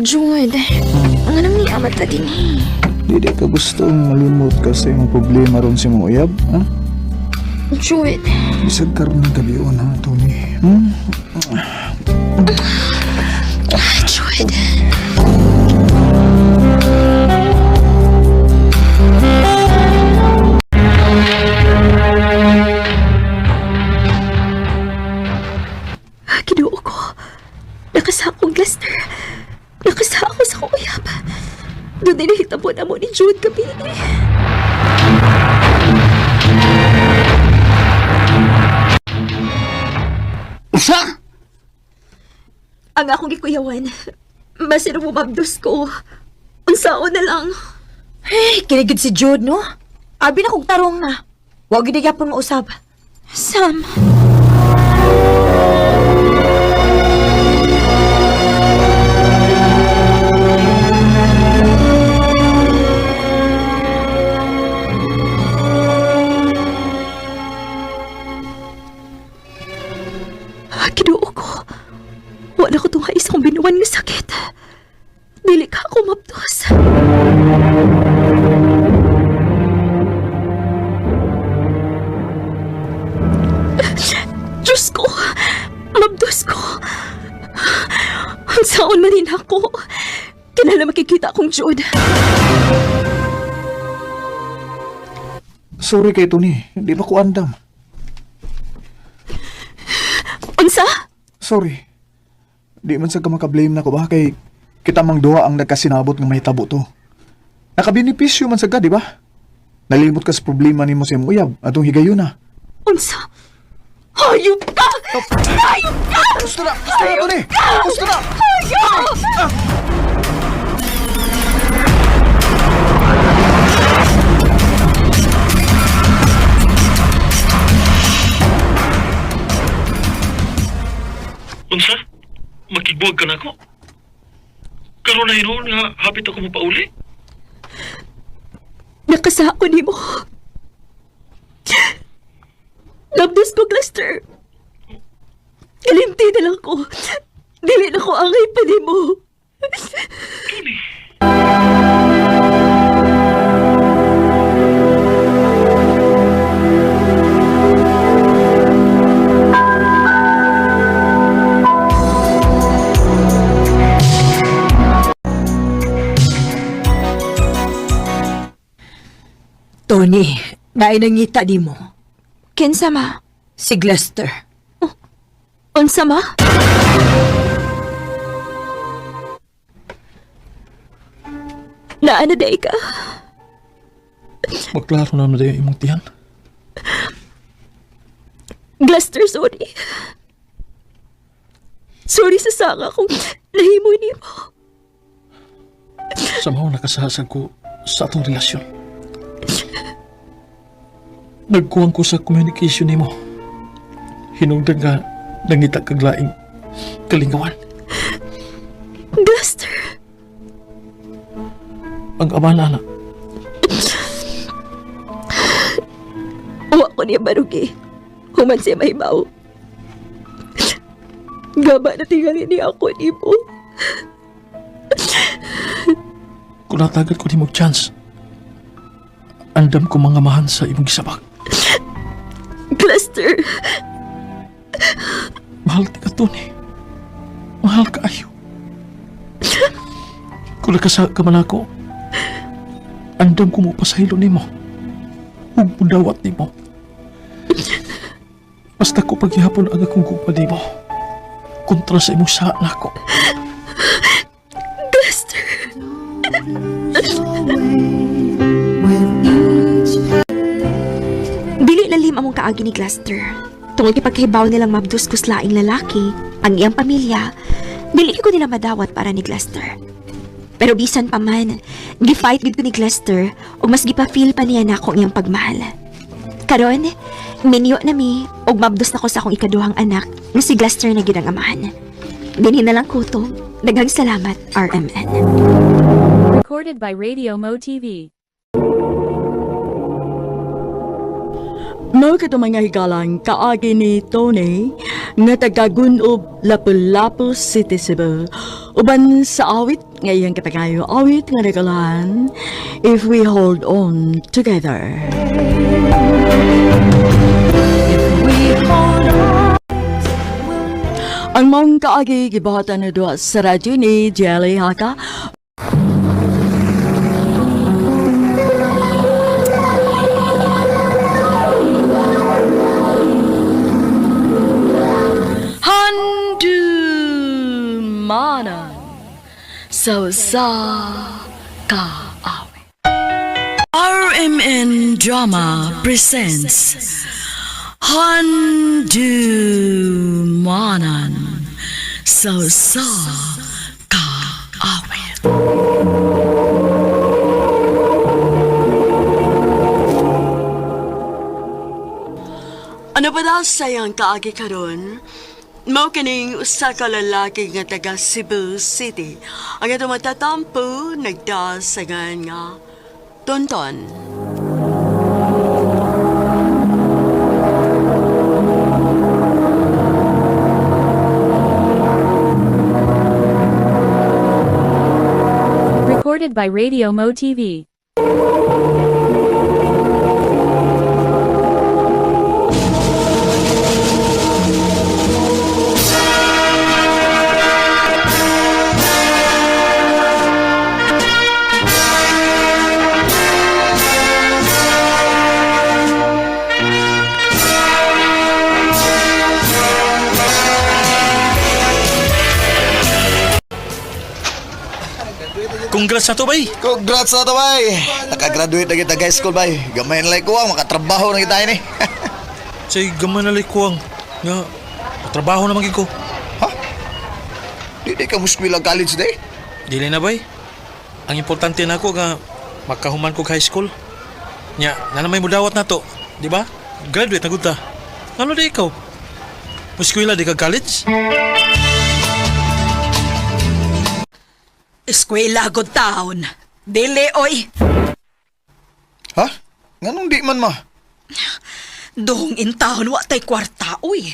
Jude, ang anong ni amat na din eh. Di ka gusto malimot kasi yung problema ron si mong uyab, ha? Jude. Bisag karon ng gabi o na, Tony. Jude. Kinuo ko. Nakasakong Lester. ako uyab. Doon din nahitabo na mo ni Jude gabi. Usa? Ang akong gikuyawan, basta nung mabdos ko, unsaon na lang. Hey, kinigid si Jude, no? Abi na kong tarong na. Huwag yun gyapon mo usab. Sam, kinuo ko. Wala ko itong hais kong binuwan ng sakit. Dili ka ako mabdos. Diyos ko! Mabdos ko! Ang saon manin ako. Kinala makikita akong Jude. Sorry kay Tony, di ba ko andam? Unsa? Sorry. Di man sa ka makablame na ko ba kay kita mang duha ang nagkasinabot ng may tabo to. Nakabinipisyo man sa ka, di ba? Nalimot ka sa problema ni mo sa iyong uyab atong higayon na. Unsa? Hayop ka! Hayop ka! Gusto na, Tony! Gusto na! Hayop! Unsa? Makigbuwag ka na ako? Karoon na hinuon nga hapit ako mapauli? Nakasako ni mo. Labdos ko, Lester. Kalimti na lang ko. Dili na ko angay pa ni mo. Tony. Tony, nainangita di mo. Kinsa ma? Si Lester. Unsa ma? Naano day ka? Maklaro na na dayo imong tiyan. Lester, sorry. Sorry sa sanga kung nahimo ni mo. Samaw nakasasag ko sa atong relasyon. Nagkuwang ko sa communication nimo. Hinungdan nga nangita kaglaing kalingawan. Lester. Ang abana na. Uwa ko niya barugi. Human siya mahibaw. Gaba na tingali niya ako ni mo. Kung natagad ko ni mo chance, andam ko mga mahan sa imong gisabag. Lester. Mahal ti ka, Tony. Mahal ka ayo. Kung nakasa ka man ako, andam ko mo pasahilo ni mo. Huwag mo dawat ni mo. Basta ko paghihapon ang akong gupa ni mo. Kontra sa imong saan ako. Lester. Dili lalim among kaagi ni Lester. Tungod kipagkahibaw nilang mabdus ko sa laing lalaki, ang iyang pamilya, dili ko nila madawat para ni Lester. Pero bisan pa man, gifight gid ko ni Lester ug mas gipa-feel pa niya na ako ang iyang pagmahal. Karon, minyo na mi ug mabdus na ko sa akong ikaduhang anak nga si Lester na gid ang amahan. Dinhi na lang kuto. Daghang salamat, RMN. Recorded by Radio Mo TV. Mao kato mga higalang kaagi ni Tony nga taga-Gunob, Lapu-Lapu City, Cebu. Uban sa awit ngayong kapangayo awit nga nagalahan, If We Hold On Together. Ang mong kaagi gibahatan na doon sa radyo ni Jelly Haka. Sausa Kaawit. RMN Drama presents Handumanan Sausa Kaawit. Ano ba daw sayang kaagi karon? Mao kining usa ka lalaki nga taga Cebu City. Ang atong matatampo nagdasagan nga Tonton. Recorded by Radio Mo TV. Congrats na to, bay. Congrats na to, bay. Nakagraduate na kita high school, bay. Gamay na like ko ang makatrabaho na kita ini. Say, gaman na kuwang. Nga, trabaho naman ko. Ha? Di ka muskwil ang college day? Dili na, bay. Ang importante na ako nga makahuman ko high school. Nya, nanamay mo dawat na to. Di ba? Graduate na gud ta. Ano di ikaw? Muskwila di ka college? Eskwela good town. Dili, oy. Ha? Nganong di man, ma? Dong in town, wa tay kwarta, oy.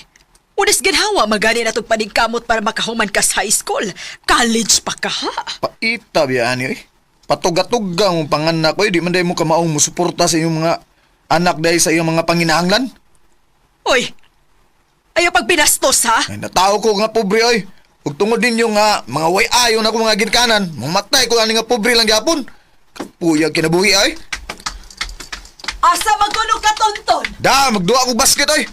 Unas ginhawa, magani na itong panigkamot para makahuman ka sa high school. College pa ka, ha? Paita biya ani, oy. Patuga-tuga mong panganak, oy. Di man day mo kamaong musuporta sa iyong mga anak dahil sa iyong mga panginahanglan. Oy, ayaw pag binastos, ha? Ay, natao ko nga pobre, oy. Ug tungod ninyo nga, mga way ayon ako mga ginkanan, mamatay ko ani nga pobre lang gyapon. Kapuyag kinabuhi, oy. Asa magkuno ka, Tonton? Da, magduwa ko basket, oy.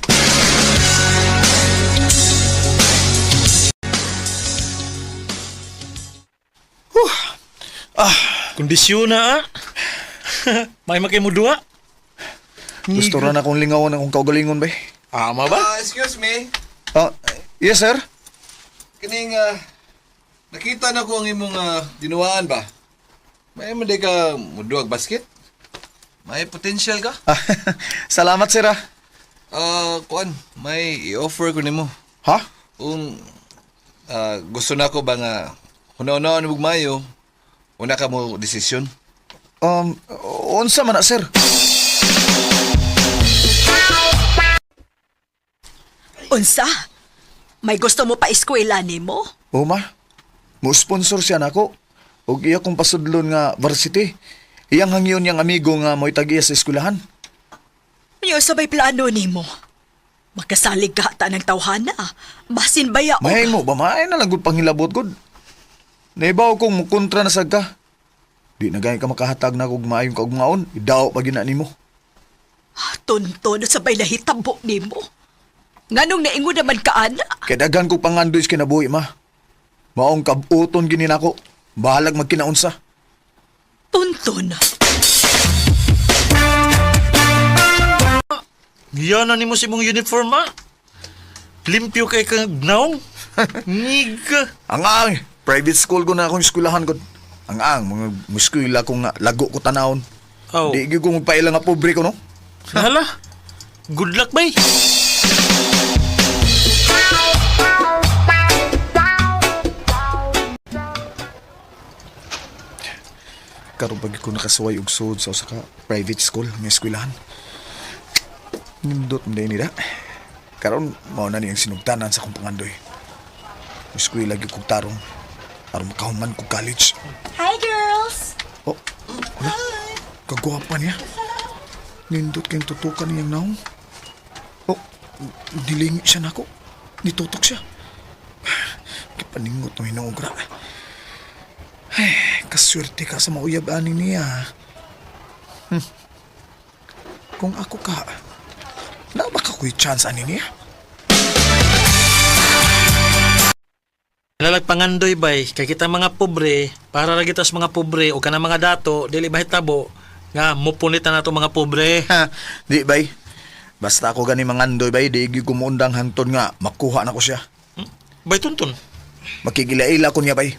Kondisyon na, ah. May makimudua. Gusto ra na akong lingawan akong kaugalingon, bay. Ama ba? Excuse me. Yes, sir. Kining, nakita na ko ang imong dinuwaan ba? May maday ka muduwag basket? May potential ka? Salamat, sir, ah. Kuan, may i-offer ko nimo. Ha? Kung gusto na ko ba nga una-una ni Bugmayo, una ka mo desisyon? Unsa man na, sir? Unsa? May gusto mo pa eskwela nimo? Ma. Mo-sponsor siya nako. Ug iya kong pasudlon nga varsity. Iyang hangyon niyang amigo nga mo'y tagiya sa eskwelahan. Yung sabay plano nimo. Makasalig ka ta ng tawhana. Basin baya o. May mo ba maay na lang gud panghilabot gud. Naibaw kong mukontra na sad ka. Di na gayang ka makahatag na kog maayong kaugmaon. Idaw pa gina nimo. Tonton sabay nahitabo nimo. Nganong naingon naman ka, ana? Kay daghan kog pangandoy kinabuhi, ma. Maong kabuton gini nako. Bahalag magkinaunsa. Tonton. Yan na ni mo si mong uniform, ah. Limpyo kay kang gnaong. Niga. Ang private school ko na akong eskwelahan ko. Ang mga muskwila kong lago ko tanawon. Oh. Di gyud ko magpaila nga pobre ko, no? Hala. Good luck, bay. Karon pag ko nakasuway og sud sa usa ka private school nga eskwelahan. Nindot mo nila. Karon mao na niyang sinugtanan sa akong pangandoy. Eskwela gyud kog tarong aron makahuman ko college. Hi, girls! Oh, wala. Kagwapa niya. Nindot kayong tutukan niyang naong. Oh, dilingi siya nako. Nitutok siya. Kipaningot na hinuugra. Ay, kaswerte ka sa mauyab-ani niya. Kung ako ka, na ba ka ko'y chance ani niya? lalagpangandoy bay, kay kita mga pobre, para ra kita sa mga pobre o kana mga dato, dili mahitabo nga mupunit na nato mga pobre. Ha, di bay. Basta ako gani mangandoy bay, di gyud ko muundang hangtod nga makuha na ko siya. Bay tuntun. Makigila-ila ko niya bay.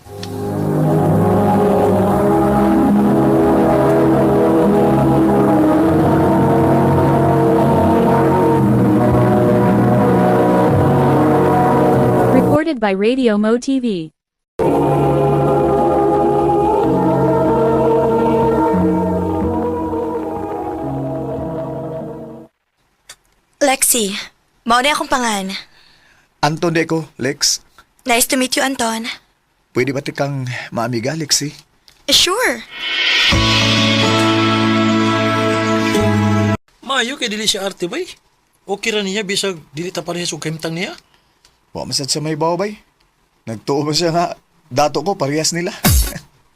Recorded by Radio Mo TV. Lexi, mao na akong pangan. Anton de ko, Lex. Nice to meet you, Anton. Pwede ba kang maamiga, Lexi? Sure. Maayo kay dili siya arte bay. Okay ra niya bisag dili ta parehas og kahimtang niya. Wa masad sa may bawa bay. Nagtuo ba siya nga dato ko parehas nila.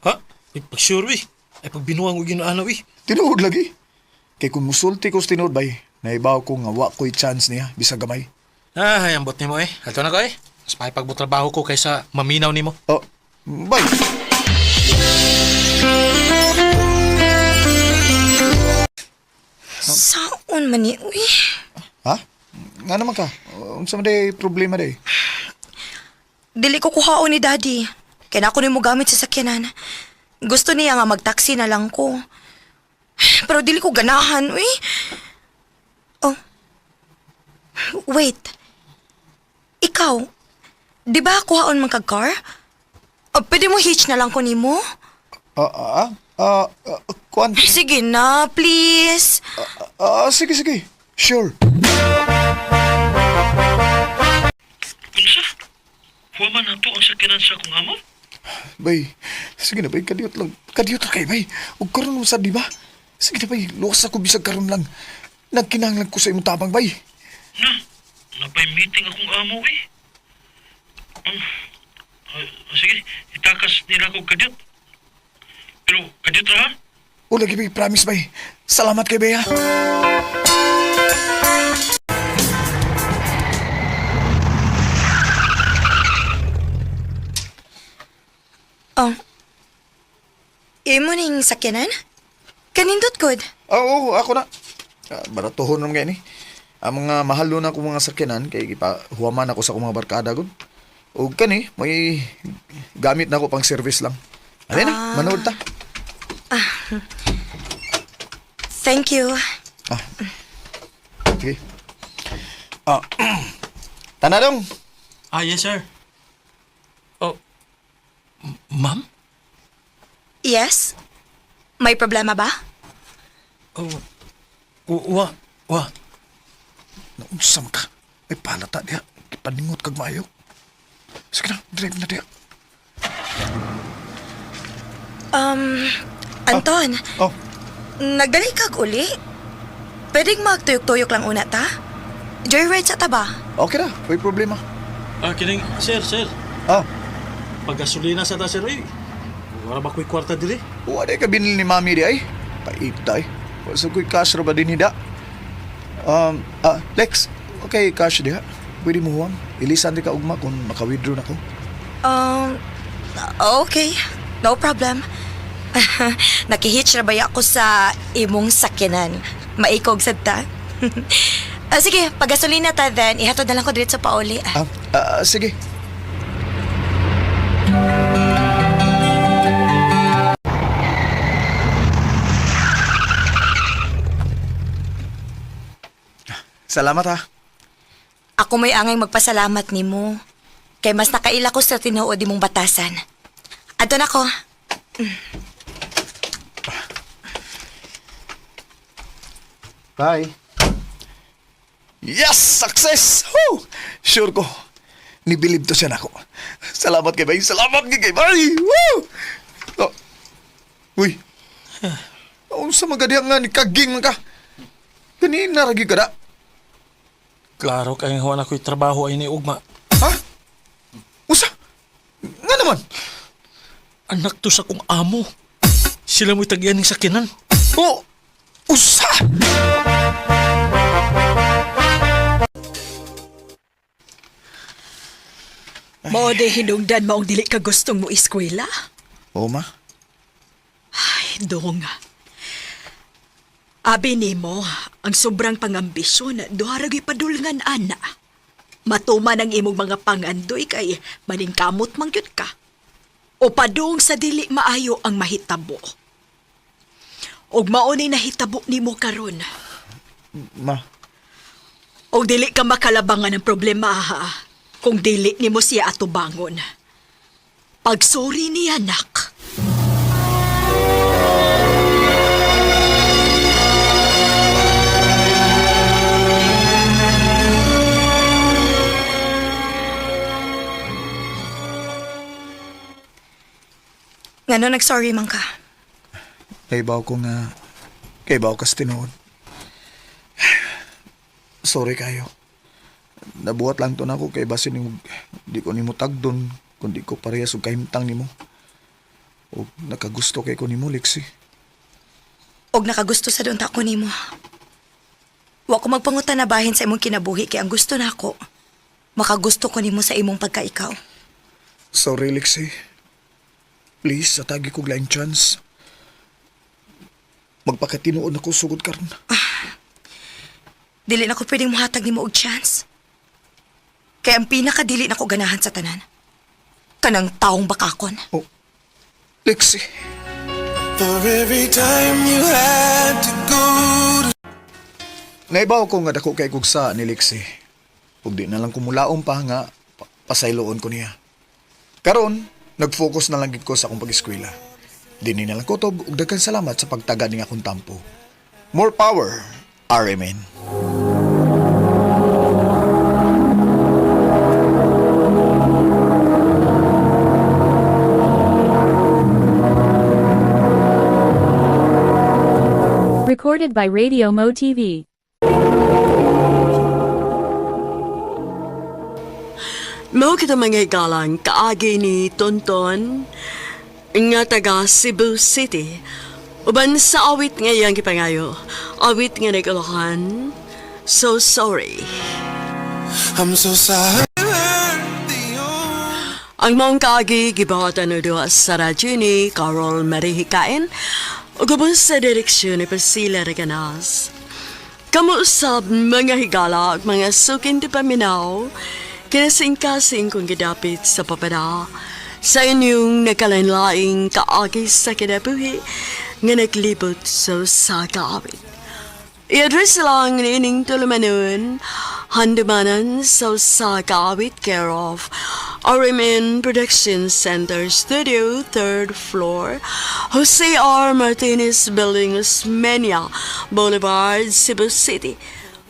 Ha? Pag sure wi. Ay pag binuang og ginaano wi. Tinuod lagi. Kay kung musulti ko sa tinuod bay, naibaw ko nga wa ko'y chance niya bisag gamay. Ah, hayambot nimo eh. Ato na ko eh. Mas may pagbutrabaho ko kaysa maminaw nimo. Oh, bay. Saon man ni, uy. Ha? Nga naman ka? Unsa man day problema day? Dili ko kuhaon ni Daddy. Kaya ako ni mo gamit sa sakyanan. Gusto niya nga mag-taxi na lang ko. Pero dili ko ganahan, uy. Oh. Wait. Ikaw, di ba kuhaon man kag-car? Pwede mo hitch na lang ko ni mo? Kuan? Sige na, please. Sige. Sure. Unsa? Huwaman na to ang sakyanan sa kong amo? Bay, sige na bay, kadiyot lang. Kadiyot lang kay bay. Huwag karoon mo sa di ba? Sige na bay, luwas ako bisag karoon lang. Nagkinanglan ko sa imong tabang bay. Napay meeting akong amo eh. Sige, itakas nila ako kadyot. Pero kadyot ra ha? O lagi bay, promise bay. Salamat kay bay ha. Oh. Imo ning sakyanan? Kanindot good. Oo, ako na. Baratuhon naman gani. Ang mga mahal doon ako mga sakyanan, kay huwaman ako sa akong mga barkada gud. O kani, may gamit na ako pang service lang. Ano na, manood ta. Thank you. Okay. Tanadong. Yes sir. Oh, ma'am? Yes? May problema ba? Wa. Naunsam ka. May palata diya. Ipaningot kag maayo. Sige na, drive na diya. Anton. Nagdali kag uli? Pwedeng magtuyok-tuyok lang una ta? Joyride sa taba? Okay na, may problema. Kining, sir. Paggasolina sa ta, sir, eh. Wala ba ko'y kwarta dili? Wala ka binili ni mami di ay. Paita ay. Wasa ko'y cash ra ba din hida? Lex, okay, cash diha. Pwede mo huwang. Ilisan di ka ugma kung maka-withdraw na ko. Okay. No problem. Nakihitch na ba ako sa imong sakyanan? Maikog sad ta. Sige, pag-gasolina ta then, ihatod na lang ko dito sa pauli. Sige. Salamat ha. Ako may angay magpasalamat nimo. Kay mas nakaila ko sa tinuod imong batasan. Adto na ko. Bye. Yes! Success! Woo! Sure ko. Nibilib to siya na ako. Salamat kay Bay. Salamat kay Bay! Woo! Uy. Unsa magadiyang nga ni kaging man ka? Kanina ragi ka da. Klaro kay nga na ko'y trabaho ay ni ugma. Ha? Usa? Nga naman? Anak to sa kong amo. Sila mo'y tagyan ng sakinan. Oh! Usa! Mao di hinungdan maong dili ka gustong mo eskwela? Oo, ma. Ay, dong. Abi nimo, ang sobrang pangambisyon, duharag ipadulngan ana. Matuman ang imong mga pangandoy kay maningkamot mangyud ka. O padung sa dili maayo ang mahitabo. Og mauni nahitabo nimo karon. Ma, Og dili ka makalabangan ng problema ha. Kung dili nimo siya atubangon. Pagsuri niya, nak. Ngano nag-sorry man ka? kaibaw ko nga, kaibaw kas tinuod. Sorry kayo. Nabuhat lang to na ako kay basin yung di ko nimo tagdon kundi ko parehas og kahimtang nimo. O nakagusto kay ko nimo, Lexi. Og nakagusto sa doon tako nimo. Wa ko magpangutan na bahin sa imong kinabuhi kay ang gusto nako. Makagusto ko nimo sa imong pagkaikaw. Sorry, Lexi. Please, atagi ko laing chance. Magpakatinuod ako sugod karon. Dili na ko pwedeng muhatag nimo og chance. Kaya ang pinakadili na ko ganahan sa tanan. Kanang taong bakakon. Oh, Lexi. For every time you had to go to... Naibaw ko nga dako kay gugsa ni Lexi. Ug di na lang kumulaom pa nga pasayloon ko niya. Karon, nag-focus na lang gid ko sa akong pag-eskwela. Dini na lang kutob ug daghan salamat sa pagtaga ning akong tampo. More power, RMN. Recorded by Radio Mo TV. Mao kita mga igalang kaagi ni Tonton nga taga Cebu City. Uban sa awit nga iyang gipangayo. Awit nga nagalohan. So sorry. I'm so sorry. Ang maong kaagi gibawatan no duha sa radyo ni Carol Marihikain o gabon sa direksyon ni Priscilla Reganas. Kamuusab mga higala at mga sukin di paminaw kinasing-kasing kung gidapit sa papada sa inyong nagkalain-laing kaagi sa kinabuhi nga naglibot sa kaawit. I-address lang nining tulumanon handumanan sa kaawit care of RMN Production Center Studio, 3rd floor, Jose R. Martinez Building, Osmeña Boulevard, Cebu City.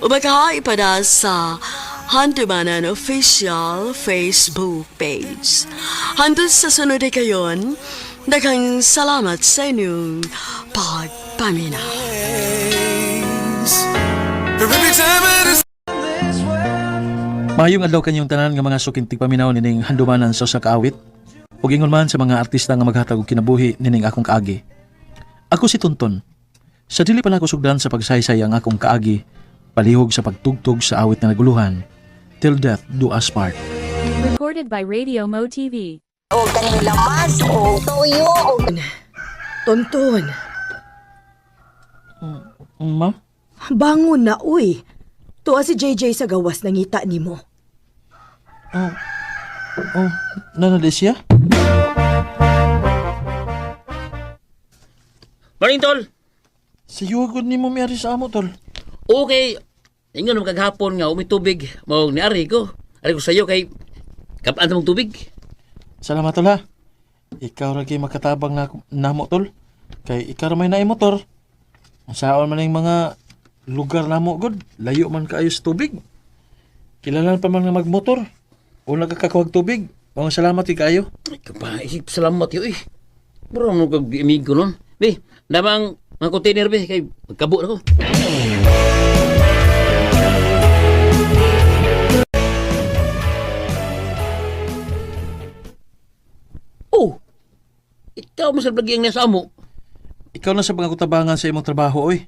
Ubaka ipada sa Handumanan Official Facebook page. Handun sa sunod kayon, daghang salamat sa inyong pagpaminaw. Mahayong adlaw kanyong tanan nga mga sukintig paminaw nining handumanan sa usa ka awit ug ingon man sa mga artista nga maghatag og kinabuhi nining akong kaagi. Ako si Tonton. Sa dili pa nako sugdan sa pagsaysay ang akong kaagi, palihog sa pagtugtog sa awit na naguluhan. Till death do us part. Recorded by Radio Mo TV. O kaning lamas o toyo o... Tonton, Ma'am? bangon na, uy. Tuwa si JJ sa gawas nangita nimo. Nanadi siya? Morning, Tol. Siyugod ni mo miyari sa amo, Tol. Okay. Ingon naman kaghapon nga umitubig. Mawag ni Ari ko. Ari ko sa'yo kay kapaan mong tubig. Salamat, Tol, ha. Ikaw lagi makatabang na namo, Tol. Kay ikaw may naay motor. Saan man yung mga lugar namo, God. Layo man kaayo sa tubig. Kilalan pa man nga magmotor. O nagkakakuhag tubig. Mga salamat kayo. Ay, kapaisip salamat yun eh. Bro, ano kag-imig ko nun? Be, damang mga container be, kay magkabo na ko. Oh! Ikaw mo sa lagi ang nasa amo. Ikaw na sa pangakutabangan sa imong trabaho, oy.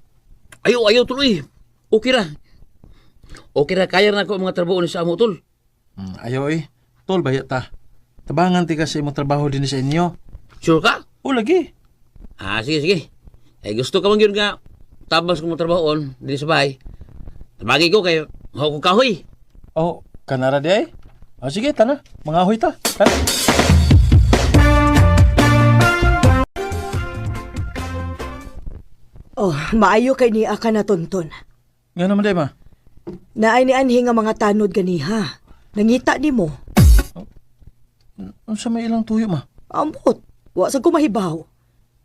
Ayaw tuloy. Okay ra. Okay ra, kaya na ako ang mga trabaho ni sa amo, Tol. Ayaw, oy. Tol, bayat ta. Tabangan ti kasi mo trabaho din sa inyo. Sure ka? O, lagi. Sige, sige. Gusto ka man yun nga, tabas ko mo trabahoon, din sa bahay. Tabagi ko kayo, ako kahoy. O, kanara di ay? O, sige, tana. Mga ahoy ta. Tana. Oh, maayo kay ni Aka na tonton. Nga naman, day, ma. Naay ni anhi nga mga tanod ganiha. Nangita ni mo. Ano sa may ilang tuyo, ma? Ambot, wa sa kumahibaw.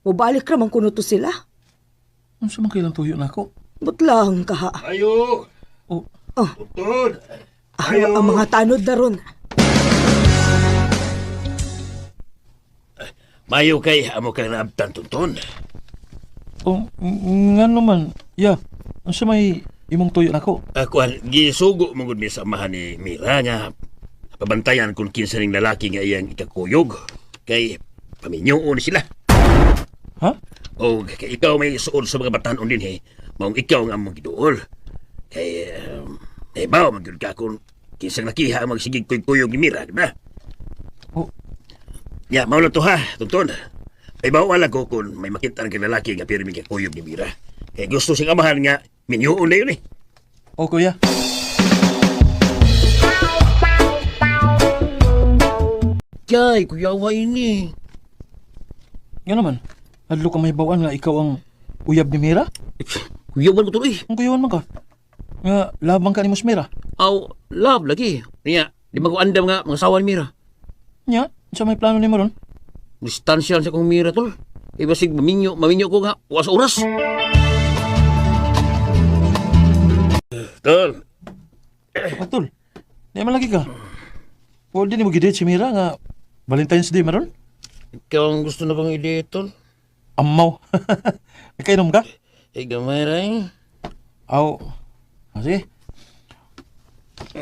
Mubalik raman kuno to sila. Ano sa mga ilang tuyo na ako? Butlang kaha. Ayo! Oh. Tuntun! Ang mga tanod na ron. Mayo kay, amo kay naabtan, Tuntun. O, nga naman. Ya, ano sa may imong tuyo na ako? Kuan, gisugo mong ni samahan ni Mira nga pabantayan kung kinsa ning lalaki nga iyang ikakuyog. Kay paminyoon sila. Ha? O kay ikaw may suod sa mga batanon din he. Maong ikaw nga among giduol. Kay bawa magyud ka kung kinsang nakiha ang magsigig kuyog ni Mira, di ba? Oh. Ya, maulan to ha, Tuntun. Ay bawala ko kung may makita ng lalaki nga pirmi kay kuyog ni Mira. Kay gusto sing amahan nga minyoon na yun eh. O, kuya. Yay, kuyawa ini. Nga naman. Hadlo ka may bawaan nga ikaw ang uyab ni Mira? Kuyawan ko tuloy. Ang kuyawan man ka? Nga, labang ka ni Mira? Aw, love lagi. Niya, di ba ko andam nga mga sawa ni Mira? Nya, sa may plano ni Maron? Distansya sa kong Mira tol. Ibasig maminyo ko nga, was oras. Tol. Tol, di man lagi ka. Pwede ni mo gidate si Mira nga Valentine's Day Maron? Ikaw ang gusto na bang ide, tol? Amaw. Nakainom ka? Gamay rin. Aw. Sige.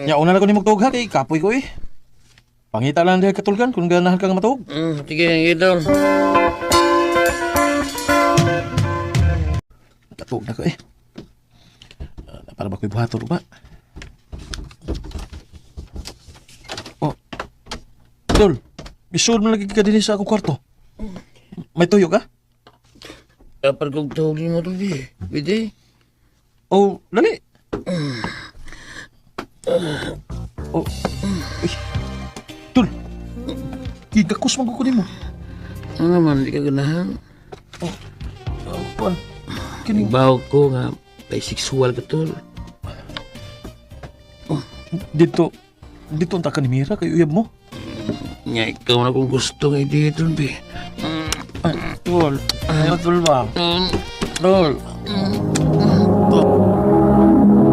Ya, una na ko ni magtuog ha, kay kapoy ko eh. Pangita lang dahil katulgan kung ganahan kang matuog. Sige, idol. Katuog na ko eh. Para ba ko'y buhator ba? Oh. Tol, isod mo lagi ka din sa akong kwarto. May tuyo ka? Kapag kong tuhulin mo tol eh. Pwede? Oh, dali. Oh. Uy. Tol, gigakos mong kukunin mo. Ano naman, di ka ganahan? Kuan. Bawa ko nga, bisexual ka tol. Dito ang taka ni Mira kay uyab mo. Nga, ikaw na kung gusto nga dito, be. Tol, tol ba? Tol.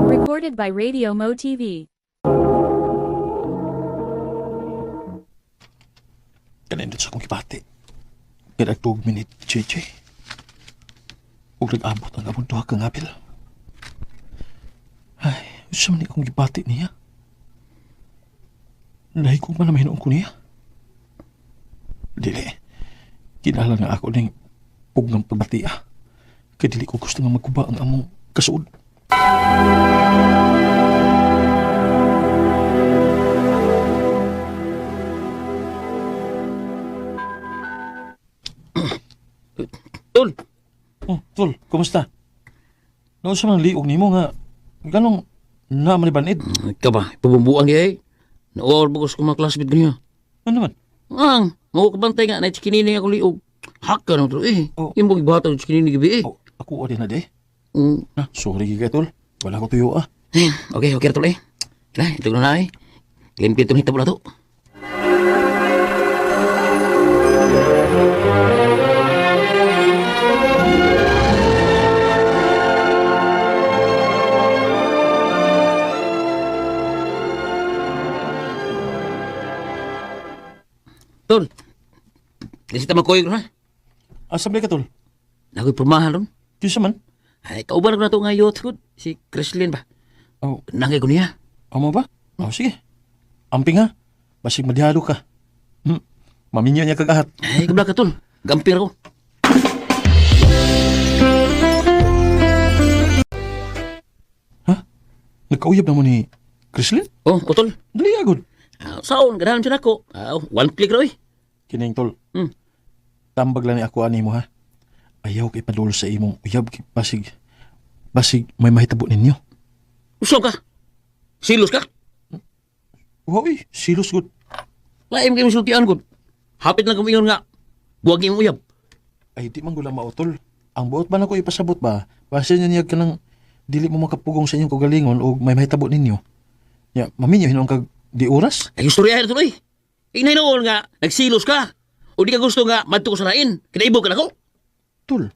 Recorded by Radio Mo TV. Kanindot sa akong kipati. Kaya 2 minute, JJ. Huwag nag-abot ang abong duha kang apil. Ay, siya man akong kipati niya. Lahi ko man na mahinoon ko niya. Dili, kinala nga ako ng puggang pagbatia. Kaya dili ko gusto nga magkuba ang among kasuod. Tol! Oh, Tol, kumusta? Noon sa mga liog ni mo nga, ganong naman ni Banid. Ikaw ba, pabumbuang kaya eh. Nauwawal bukos ko mga classmate ko niya. Ano naman? Mau kabantay nga, na chikinini ako liog. Haka naman tol eh. Yung bang ibata ng chikinini gabi eh. Ako din na de. Na, sorry kaya Tol. Wala ko tuyo ah. Okay tol eh. Kaya, ito na eh. Limpit itong hitabo na to. Tol, disita magkoy ko na. Asam ka, Tol? Nakoy purmahan ron. Kisa man? Ay, kauban ko na ito nga youth hood. Si Chrislyn ba? Oh. Nangay ko niya. Amo ba? Oh, sige. Amping ha. Basig madihado ka. Maminyo niya kagahat. Ay, kabla ka, Tol. Gampir ako. Ha? Nagkauyab na mo ni Chrislyn? Oh, Tol. Dali agad. Saon, ganahan siya nako. One click raw eh. Kining tol. Tambag lang ni ako ani mo ha. Ayaw kay padul sa imong uyab basig may mahitabo ninyo. Uso ka? Silos ka? Uy, silos gud. Laim kayo sultian gud. Hapit lang kumingon nga. Buwag imong uyab. Ay di man gula mautol. Ang buot ba na ko ipasabot ba? Base niya ka ng dili mo makapugong sa inyong kagalingon o may mahitabo ninyo. Ya, maminyo hinong kag di oras? Ay istoryahan ito eh. Inahinoon nga, nagsilos ka. O di ka gusto nga madto ko sa lain. Kinaibog ka na ko. Tul.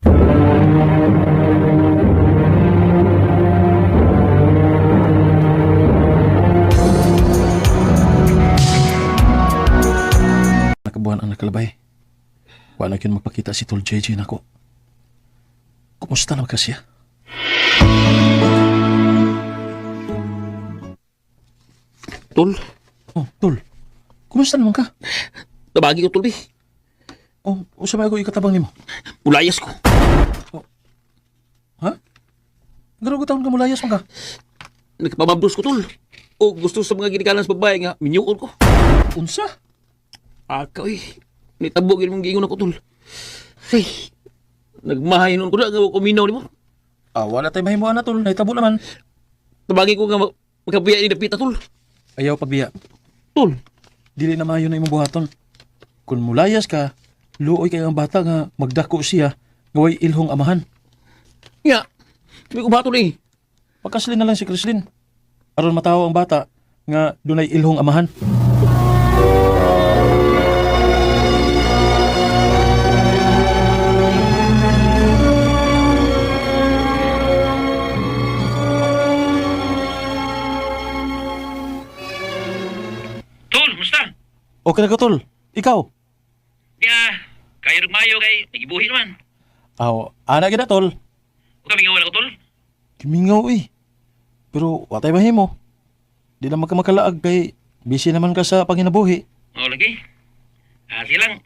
Nakabuhan ang nakalabay. Wala yun magpakita si Tol JJ na ko. Kumusta naman kasi? Tol? Oh, Tol. Kumusta naman ka? Nabagi ko, Tol, Oh, usapay ako ikatabang nimo. Mulayas ko. Oh. Ha? Gano'n ko taon ka mulayas mo ka? Nagpamabros ko, Tol. O gusto sa mga ginikanan sa babae nga, minyukon ko. Unsa? Akaw eh. Nitabogin mong giingon ako, Tol. Ay, nagmahay nun ko na, nga kuminaw ni mo. Wala tayo mahimuan na, Tol. Naitabo naman. Tabagin ko nga magkabiya ni Dapita, Tol. Ayaw pagbiya. Tol. Dili na mayo na imong buhaton. Kung mulayas ka, luoy kay ang bata nga magdako siya ngaway ilhong amahan. Ya, hindi ko bato eh. Pagkaslin na lang si Krislin. Aron matawa ang bata nga dunay ilhong amahan. Tol, musta? Okay na ka, Tol. Ikaw? Ya, kaya mayo kay nagibuhi naman. Ana gina, Tol. O kami nga wala ko, Tol. Kimingaw eh. Pero watay mahimo. Di na magkamakalaag kay busy naman ka sa panginabuhi. O, lagi. Sige lang.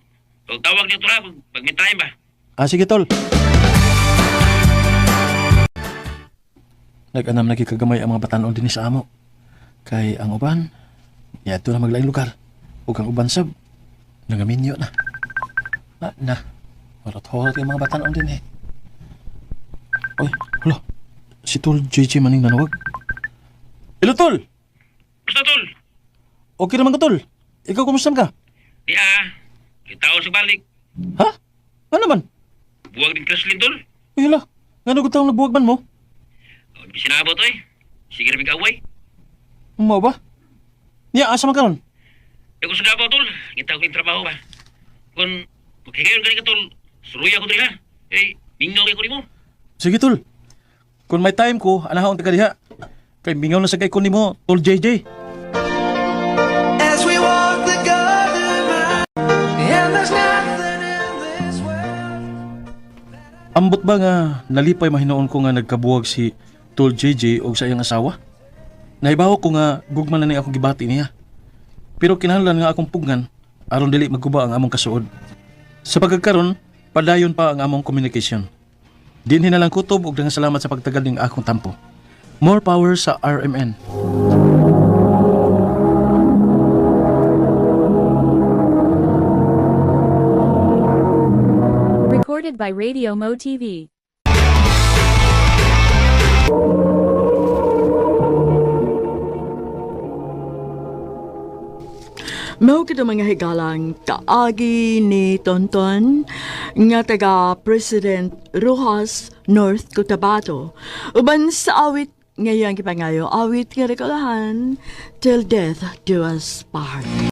Tawag niyo, Tol, pag may time ba? Sige, Tol. Nag-anam nagkikagamay ang mga batanon din sa amo. Kay ang uban, yato na maglaing lugar. Ug ang uban sab, nangaminyo na. Marot-horot yung mga batanon din eh. Oy, hala. Si Tol JJ maning nanawag. Hello, Tol! Basta, Tol. Okay naman ka, Tol. Ikaw, kumusta ka? Ya, kita sa balik. Ha? Ano naman? Buwag din Kreslin, Tol. Uy, hala. Nga nagutang nagbuwag man mo? O, di sinabot, oy. Sige rin kaway. Mo ba? Niya, asa man ka ron? E kung sa Davao, Tol, kita ko yung trabaho ba? Kung magkikayon ka rin ka, Tol, suruya ko din ha. Eh, mingaw kayo ko rin mo. Sige, Tol. Kung may time ko, anahaon taga diha. Kay mingaw na sa kay ko nimo, Tol JJ. As we walk the garden round, and there's nothing in this world. Ambot ba nga nalipay mahinoon ko nga nagkabuwag si Tol JJ og sa iyang asawa? Naibaw ko nga gugman na ni akong gibati niya. Pero kinahanglan nga akong pugnan aron dili magguba ang among kasuod. Sa pagkakaron, padayon pa ang among communication. Dinhi na lang kutob og daghang salamat sa pagtagal ning akong tampo. More power sa RMN. Recorded by Radio Mo TV. Mao kita mga higalang kaagi ni Tonton nga taga President Rojas, North Cotabato. Uban sa awit ngayang kipangayo, awit nga rekalahan, Till Death Do Us Part.